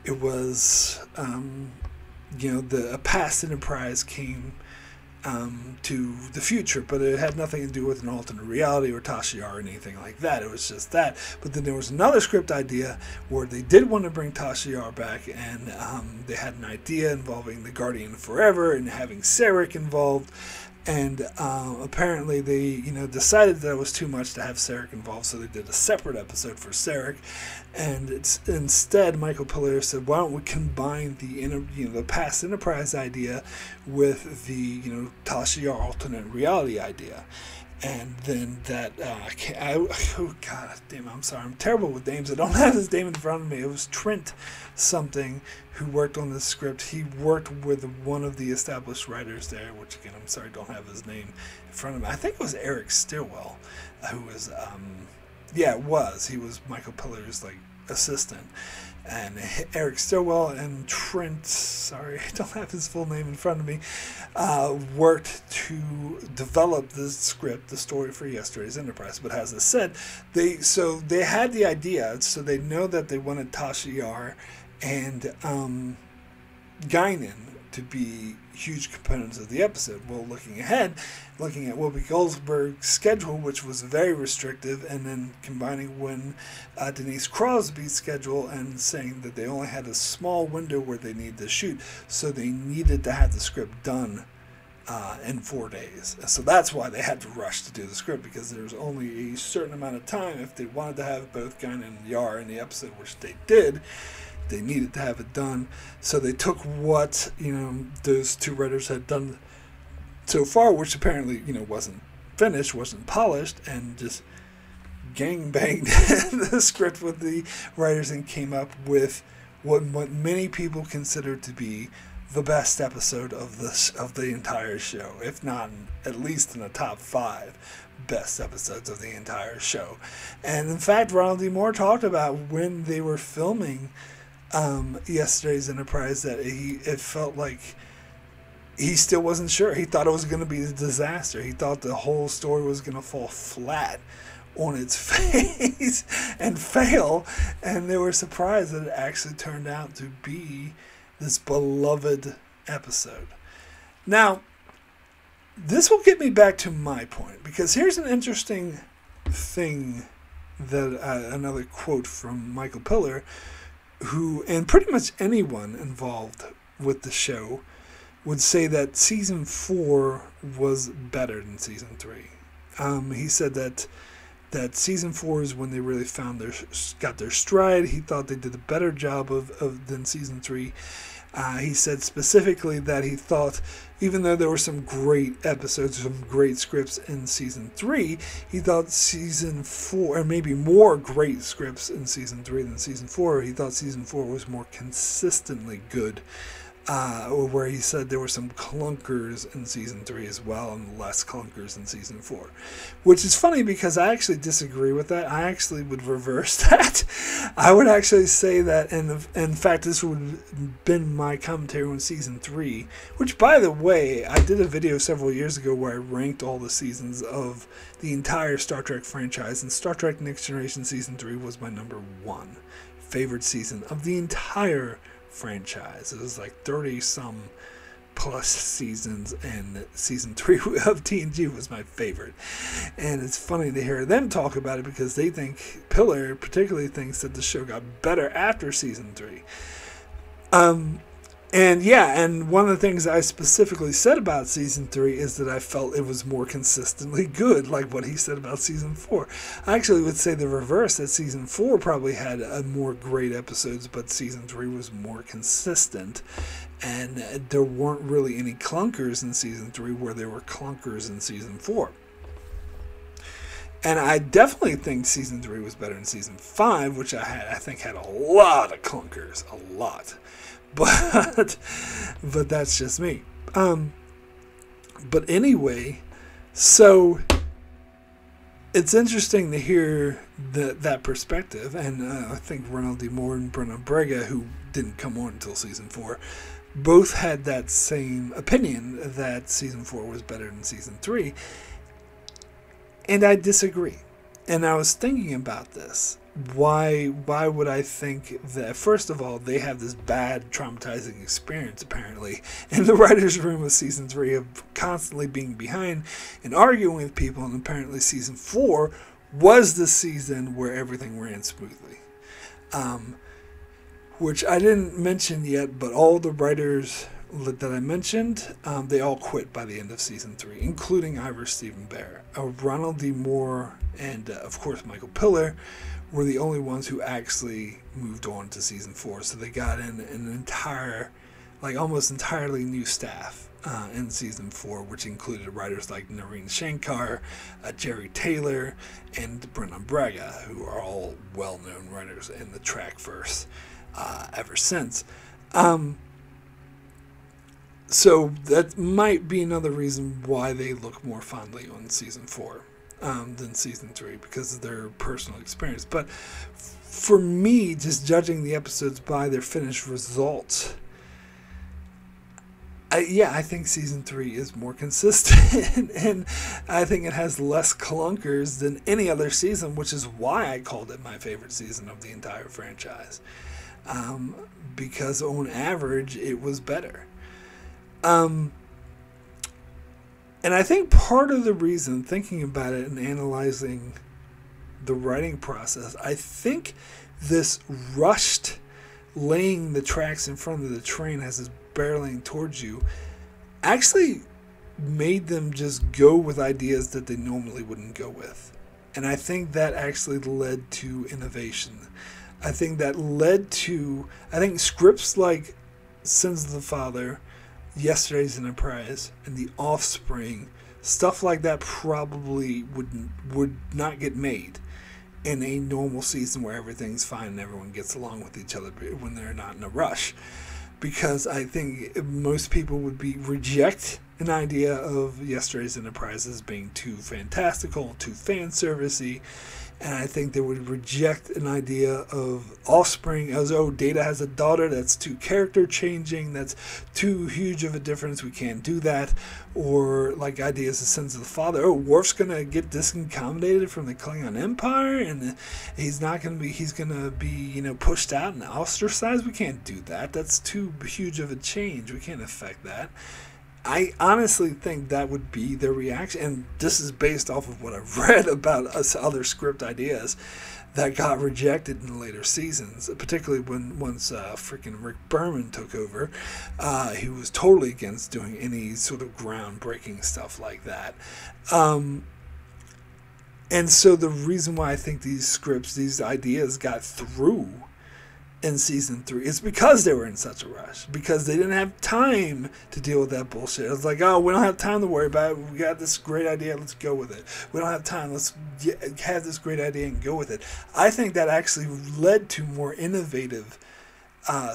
it was a past Enterprise came to the future, but it had nothing to do with an alternate reality or Tasha Yar or anything like that. It was just that. But then there was another script idea where they did want to bring Tasha Yar back, and they had an idea involving the Guardian Forever and having Sarek involved. And apparently they, decided that it was too much to have Sarek involved, so they did a separate episode for Sarek. And instead, Michael Piller said, "Why don't we combine the past Enterprise idea with the Tasha Yar alternate reality idea?" And then that, oh god damn, I'm sorry, I'm terrible with names. I don't have his name in front of me. It was Trent something who worked on this script. He worked with one of the established writers there, which again, I'm sorry, don't have his name in front of me. I think it was Eric Stilwell, who was, it was. He was Michael Piller's, assistant. And Eric Stilwell and Trent, sorry, I don't have his full name in front of me, worked to develop this script, the story for Yesterday's Enterprise. But as I said, they had the idea, so they know that they wanted Tasha Yar and Guinan to be huge components of the episode. Well, looking ahead, looking at Whoopi Goldberg's schedule, which was very restrictive, and then combining when Denise Crosby's schedule and saying that they only had a small window where they needed to shoot, so they needed to have the script done in 4 days. So that's why they had to rush to do the script, because there was only a certain amount of time. If they wanted to have both Guinan and Yar in the episode, which they did, they needed to have it done. So they took what those two writers had done so far, which apparently wasn't finished, wasn't polished, and just gang banged the script with the writers and came up with what many people consider to be the best episode of the entire show, if not at least in the top 5 best episodes of the entire show. And in fact, Ronald D. Moore talked about when they were filming Yesterday's Enterprise that it felt like he still wasn't sure. He thought it was going to be a disaster. He thought the whole story was going to fall flat on its face and fail, and they were surprised that it actually turned out to be this beloved episode. Now, this will get me back to my point, because here's an interesting thing that another quote from Michael Piller, who, and pretty much anyone involved with the show, would say that season 4 was better than season 3. He said that season 4 is when they really got their stride. He thought they did a better job than season 3. He said specifically that he thought, even though there were some great episodes, some great scripts in season 3, he thought season 4, or maybe more great scripts in season 3 than season 4. He thought season 4 was more consistently good. Where he said there were some clunkers in season 3 as well, and less clunkers in season 4, which is funny because I actually disagree with that. I actually would reverse that. I would actually say that, and in fact, this would have been my commentary on season 3, which, by the way, I did a video several years ago where I ranked all the seasons of the entire Star Trek franchise, and Star Trek Next Generation season 3 was my number 1 favorite season of the entire franchise. It was like 30-some plus seasons, and season 3 of TNG was my favorite. And it's funny to hear them talk about it, because they think, Piller particularly thinks, that the show got better after season 3. And one of the things I specifically said about season 3 is that I felt it was more consistently good, like what he said about season 4. I actually would say the reverse, that season 4 probably had more great episodes, but season 3 was more consistent. And there weren't really any clunkers in season 3 where there were clunkers in season 4. And I definitely think season 3 was better than season 5, which I think had a lot of clunkers, a lot. But that's just me. But anyway, so it's interesting to hear that perspective. And I think Ronald D. Moore and Brenna Brega, who didn't come on until season 4, both had that same opinion, that season 4 was better than season 3. And I disagree. And I was thinking about this. why would I think that? First of all, they have this bad traumatizing experience apparently in the writers' room of season 3 of constantly being behind and arguing with people, and apparently season 4 was the season where everything ran smoothly. Which I didn't mention yet, but all the writers that I mentioned, they all quit by the end of season 3, including Ira Steven Behr. Ronald D. Moore and, of course, Michael Piller were the only ones who actually moved on to season 4. So they got in an entire, like almost entirely new staff in season 4, which included writers like Noreen Shankar, Jerry Taylor, and Brennan Braga, who are all well-known writers in the Trackverse ever since. So that might be another reason why they look more fondly on season 4 than season 3, because of their personal experience. But for me, just judging the episodes by their finished results, I think season 3 is more consistent, and I think it has less clunkers than any other season, which is why I called it my favorite season of the entire franchise. Because on average, it was better. And I think part of the reason, thinking about it and analyzing the writing process, I think this rushed laying the tracks in front of the train as it's barreling towards you actually made them just go with ideas that they normally wouldn't go with. And I think that actually led to innovation. I think scripts like Sins of the Father, Yesterday's Enterprise, and The Offspring, stuff like that probably would not get made in a normal season where everything's fine and everyone gets along with each other when they're not in a rush. Because I think most people would reject an idea of Yesterday's Enterprise as being too fantastical, too fan servicey. And I think they would reject an idea of Offspring as, oh, Data has a daughter, that's too character changing, that's too huge of a difference, we can't do that. Or like ideas of Sins of the Father, oh, Worf's going to get discombobulated from the Klingon Empire, and he's going to be, pushed out and ostracized. We can't do that. That's too huge of a change. We can't affect that. I honestly think that would be their reaction, and this is based off of what I've read about other script ideas that got rejected in the later seasons, particularly once freaking Rick Berman took over. He was totally against doing any sort of groundbreaking stuff like that. And so the reason why I think these ideas got through in season 3 is because they were in such a rush, because they didn't have time to deal with that bullshit. It's like, oh, we don't have time to worry about it. We got this great idea, let's go with it. We don't have time, let's have this great idea and go with it. I think that actually led to more innovative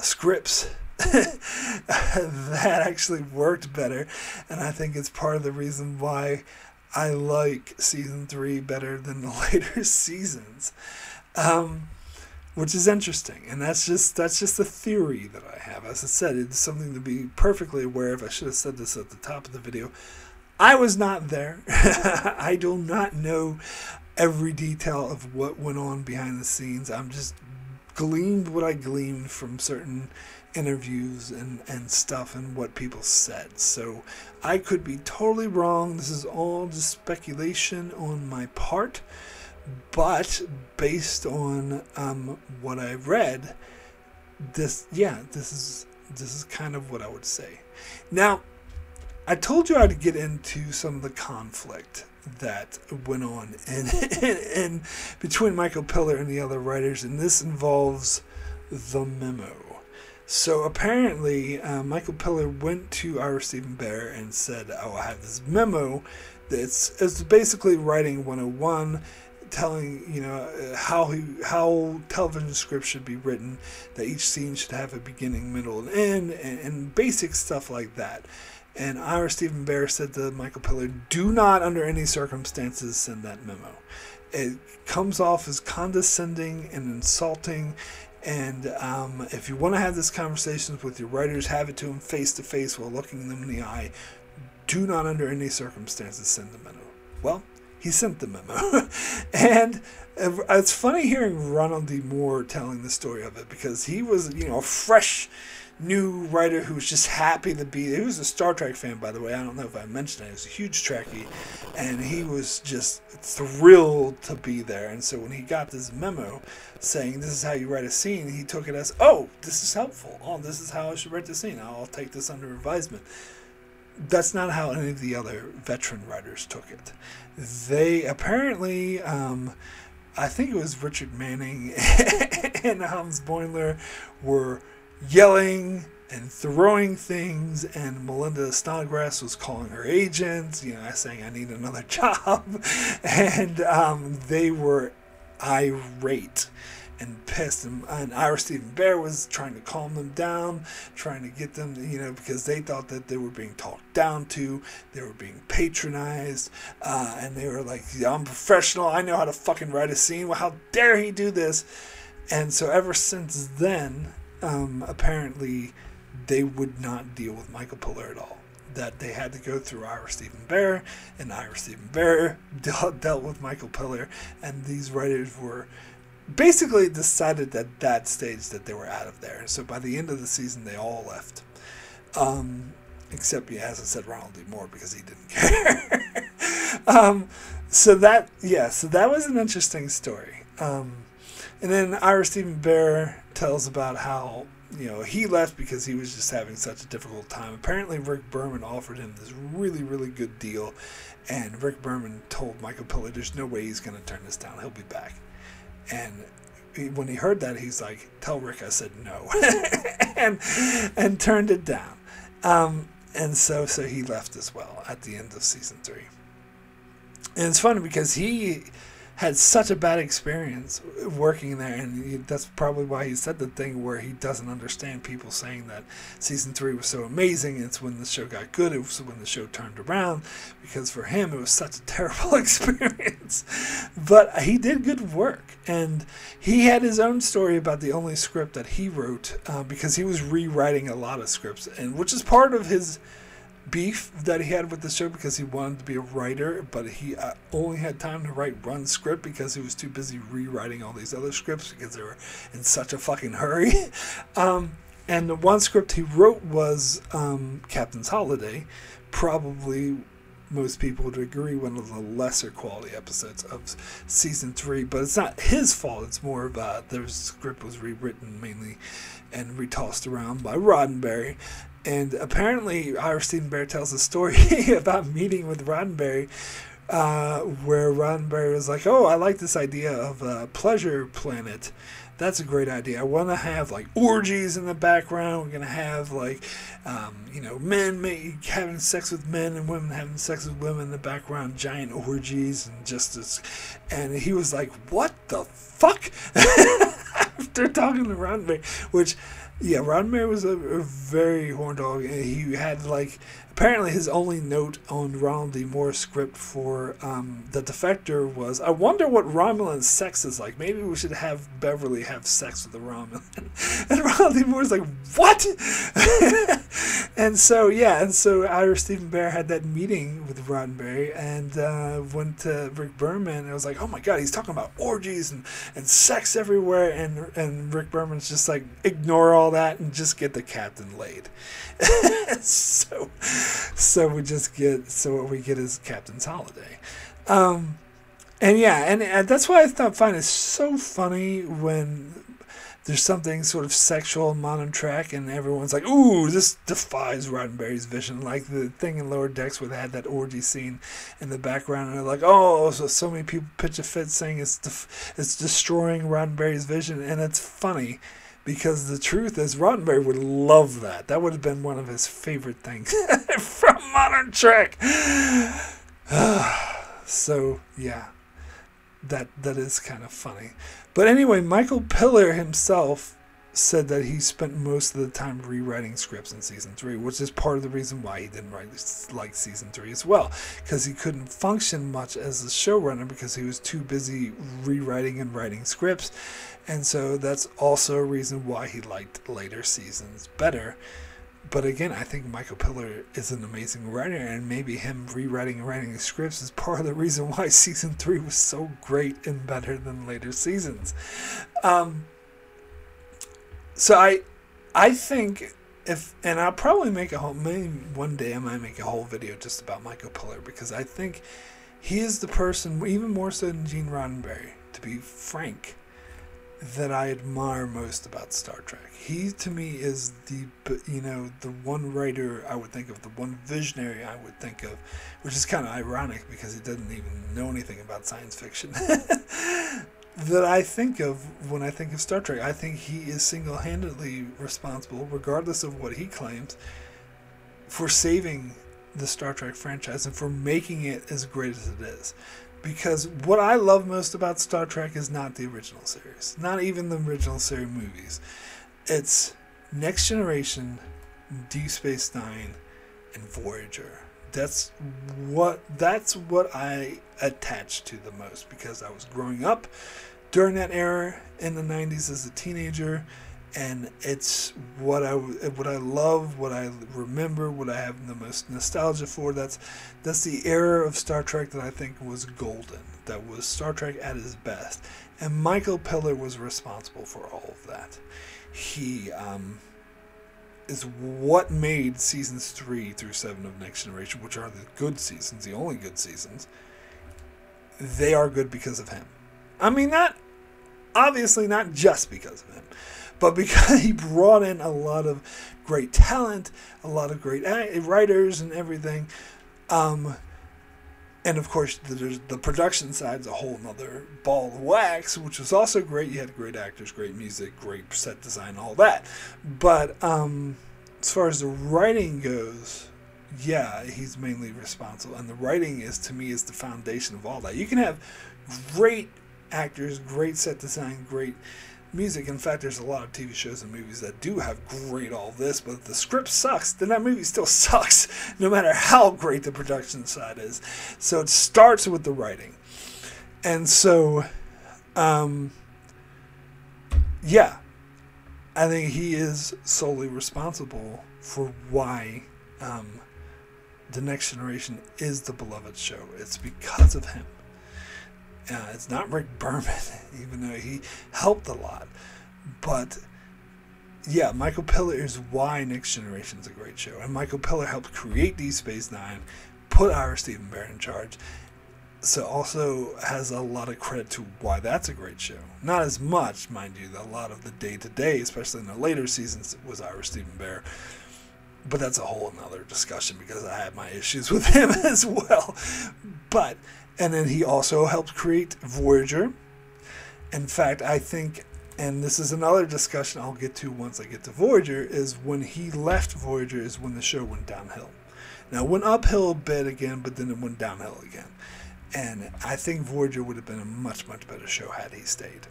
scripts that actually worked better, and I think it's part of the reason why I like season 3 better than the later seasons. Which is interesting, and that's just a theory that I have. As I said, it's something to be perfectly aware of. I should have said this at the top of the video. I was not there. I do not know every detail of what went on behind the scenes. I'm just gleaned what I gleaned from certain interviews and stuff and what people said. So I could be totally wrong. This is all just speculation on my part. But based on what I read, this is kind of what I would say. Now, I told you I'd get into some of the conflict that went on in between Michael Piller and the other writers, and this involves the memo. So apparently, Michael Piller went to Ira Steven Behr and said, "Oh, I have this memo it's basically writing 101." Telling how television scripts should be written, that each scene should have a beginning, middle, and end, and basic stuff like that. And Ira Steven Behr said to Michael Piller, "Do not, under any circumstances, send that memo. It comes off as condescending and insulting. And if you want to have this conversation with your writers, have it to them face to face while looking them in the eye. Do not, under any circumstances, send the memo." Well, he sent the memo. And it's funny hearing Ronald D. Moore telling the story of it, because he was, a fresh new writer who was just happy to be. He was a Star Trek fan, by the way. I don't know if I mentioned it. He was a huge Trekkie, and he was just thrilled to be there. And so when he got this memo saying this is how you write a scene, he took it as, oh, this is helpful. Oh, this is how I should write the scene. I'll take this under advisement. That's not how any of the other veteran writers took it. They apparently, I think it was Richard Manning and Hans Boimler were yelling and throwing things, and Melinda Snodgrass was calling her agent, saying, I need another job. And they were irate and pissed. And Ira Steven Behr was trying to calm them down, trying to get them, because they thought that they were being talked down to, they were being patronized, and they were like, I'm professional, I know how to fucking write a scene, well, how dare he do this? And so ever since then, apparently they would not deal with Michael Piller at all. That they had to go through Ira Steven Behr, and Ira Steven Behr dealt with Michael Piller, and these writers were basically decided at that stage that they were out of there. So by the end of the season, they all left. Except, as I said, Ronald D. Moore, because he didn't care. So that was an interesting story. And then Ira Steven Behr tells about how, he left because he was just having such a difficult time. Apparently, Rick Berman offered him this really, really good deal, and Rick Berman told Michael Piller, there's no way he's going to turn this down. He'll be back. And when he heard that, he's like, tell Rick I said no. and turned it down. And so he left as well at the end of season 3. And it's funny because he had such a bad experience working there, and that's probably why he said the thing where he doesn't understand people saying that season 3 was so amazing. It's when the show got good, it was when the show turned around, because for him it was such a terrible experience. But he did good work, and he had his own story about the only script that he wrote, because he was rewriting a lot of scripts, and which is part of his beef that he had with the show, because he wanted to be a writer, but he only had time to write one script because he was too busy rewriting all these other scripts because they were in such a fucking hurry. And the one script he wrote was Captain's Holiday, probably most people would agree one of the lesser quality episodes of season 3, but it's not his fault. It's more of the script was rewritten mainly and retossed around by Roddenberry. And apparently, Ira Steven Behr tells a story about meeting with Roddenberry, where Roddenberry was like, "Oh, I like this idea of a pleasure planet. That's a great idea. I want to have like orgies in the background. We're gonna have like, men having sex with men and women having sex with women in the background, giant orgies and just this." And he was like, "What the fuck?" After talking to Roddenberry, which. Yeah, Roddenberry was a very horn dog. He had, apparently his only note on Ronald D. Moore's script for The Defector was, I wonder what Romulan sex is like. Maybe we should have Beverly have sex with a Romulan. And Ronald D. Moore's like, what? And so Ira Steven Behr had that meeting with Roddenberry and went to Rick Berman, and it was like, oh my God, he's talking about orgies and sex everywhere. And Rick Berman's just like, ignore all that and just get the captain laid. so what we get is Captain's Holiday. And that's why I find it so funny when there's something sort of sexual in Modern Trek and everyone's like, ooh, this defies Roddenberry's vision. Like the thing in Lower Decks where they had that orgy scene in the background, and they're like, oh, so many people pitch a fit saying it's destroying Roddenberry's vision. And it's funny because the truth is Roddenberry would love that. That would have been one of his favorite things from Modern Trek. So, yeah. That is kind of funny. But anyway, Michael Piller himself said that he spent most of the time rewriting scripts in season 3, which is part of the reason why he didn't like season 3 as well, because he couldn't function much as a showrunner because he was too busy rewriting and writing scripts. And so that's also a reason why he liked later seasons better, But again, I think Michael Piller is an amazing writer, and maybe him rewriting and writing the scripts is part of the reason why season 3 was so great and better than later seasons. So I think and I'll probably make maybe one day I might make a whole video just about Michael Piller, because I think he is the person, even more so than Gene Roddenberry, to be frank, that I admire most about Star Trek. He, to me, is the one writer I would think of, the one visionary I would think of, which is kind of ironic because he doesn't even know anything about science fiction, that I think of when I think of Star Trek. I think he is single-handedly responsible, regardless of what he claims, for saving the Star Trek franchise and for making it as great as it is. Because what I love most about Star Trek is not the original series, not even the original series movies. It's Next Generation, Deep Space Nine, and Voyager. That's what I attach to the most, because I was growing up during that era in the 90s as a teenager, and it's what I love, what I remember, what I have the most nostalgia for. That's the era of Star Trek that I think was golden. That was Star Trek at its best, and Michael Piller was responsible for all of that. He is what made seasons 3 through 7 of Next Generation, which are the good seasons, the only good seasons. They are good because of him. I mean, obviously not just because of him, but because he brought in a lot of great talent, a lot of great writers and everything. And of course, the production side's a whole nother ball of wax, which was also great. You had great actors, great music, great set design, all that. But as far as the writing goes, yeah, he's mainly responsible. And the writing to me, is the foundation of all that. You can have great actors, great set design, great music. In fact, there's a lot of TV shows and movies that do have great all this, but if the script sucks, then that movie still sucks, no matter how great the production side is. So it starts with the writing. And so, yeah, I think he is solely responsible for why The Next Generation is the beloved show. It's because of him. It's not Rick Berman, even though he helped a lot. But, yeah, Michael Piller is why Next Generation is a great show. And Michael Piller helped create Deep Space Nine, put Ira Steven Behr in charge. So also has a lot of credit to why that's a great show. Not as much, mind you. A lot of the day-to-day, especially in the later seasons, was Ira Steven Behr. But that's a whole another discussion, because I had my issues with him as well. And then he also helped create Voyager. In fact, I think, and this is another discussion I'll get to once I get to Voyager, is when he left Voyager is when the show went downhill. Now, it went uphill a bit again, but then it went downhill again. And I think Voyager would have been a much, much better show had he stayed.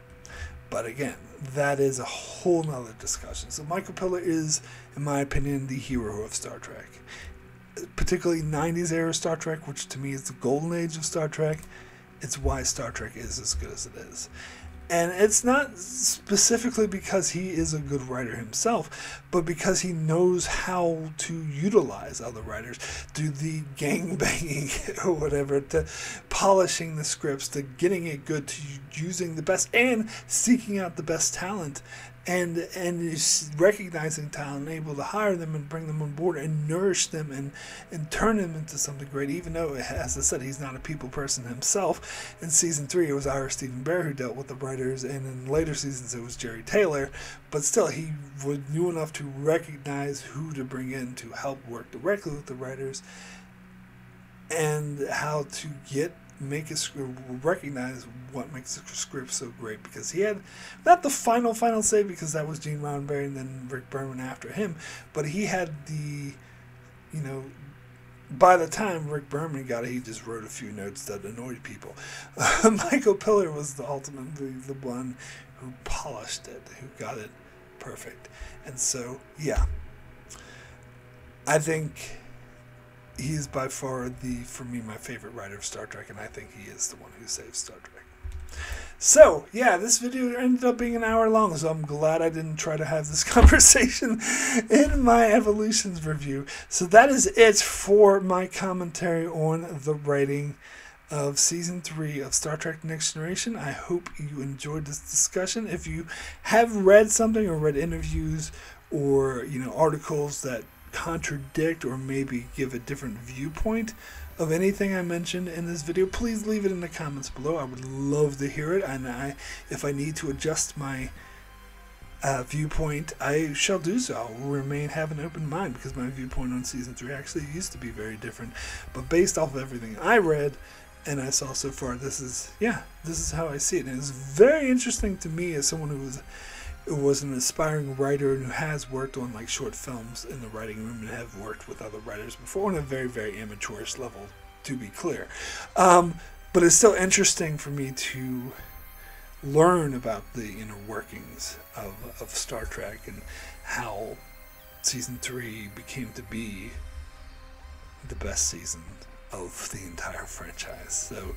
But again, that is a whole nother discussion. So Michael Piller is, in my opinion, the hero of Star Trek. Particularly 90s era Star Trek, which to me is the golden age of Star Trek. It's why Star Trek is as good as it is. And it's not specifically because he is a good writer himself, but because he knows how to utilize other writers, do the gangbanging or whatever, to polishing the scripts, to getting it good, to using the best and seeking out the best talent. And recognizing talent and able to hire them and bring them on board and nourish them and turn them into something great, even though, as I said, he's not a people person himself. In season 3, it was Ira Steven Behr who dealt with the writers, and in later seasons, it was Jerry Taylor. But still, he knew enough to recognize who to bring in to help work directly with the writers and how to recognize what makes the script so great, because he had not the final say, because that was Gene Roddenberry and then Rick Berman after him, but he had by the time Rick Berman got it, he just wrote a few notes that annoyed people. Michael Piller was ultimately the one who polished it, who got it perfect. And so, yeah, I think he's by far for me, my favorite writer of Star Trek, and I think he is the one who saved Star Trek. So, yeah, this video ended up being an hour long, so I'm glad I didn't try to have this conversation in my Evolutions review. So that is it for my commentary on the writing of Season 3 of Star Trek The Next Generation. I hope you enjoyed this discussion. If you have read something or read interviews or, articles that contradict or maybe give a different viewpoint of anything I mentioned in this video, please leave it in the comments below. I would love to hear it, and if I need to adjust my viewpoint, I shall do so. I will have an open mind, because my viewpoint on Season 3 actually used to be very different. But based off of everything I read and I saw so far, this is how I see it. And it's very interesting to me as someone who was an aspiring writer and who has worked on like short films in the writing room and have worked with other writers before on a very, very amateurish level, to be clear. But it's still interesting for me to learn about the inner workings of Star Trek and how Season 3 became to be the best season of the entire franchise. So,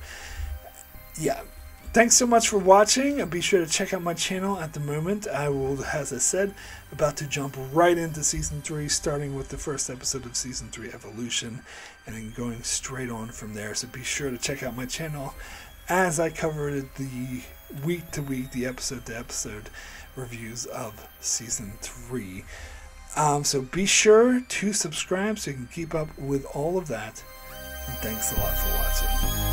yeah. Thanks so much for watching, and be sure to check out my channel at the moment. I will, as I said, about to jump right into Season 3, starting with the first episode of Season 3, Evolution, and then going straight on from there. So be sure to check out my channel as I cover the week-to-week, the episode-to-episode reviews of Season 3. So be sure to subscribe so you can keep up with all of that. And thanks a lot for watching.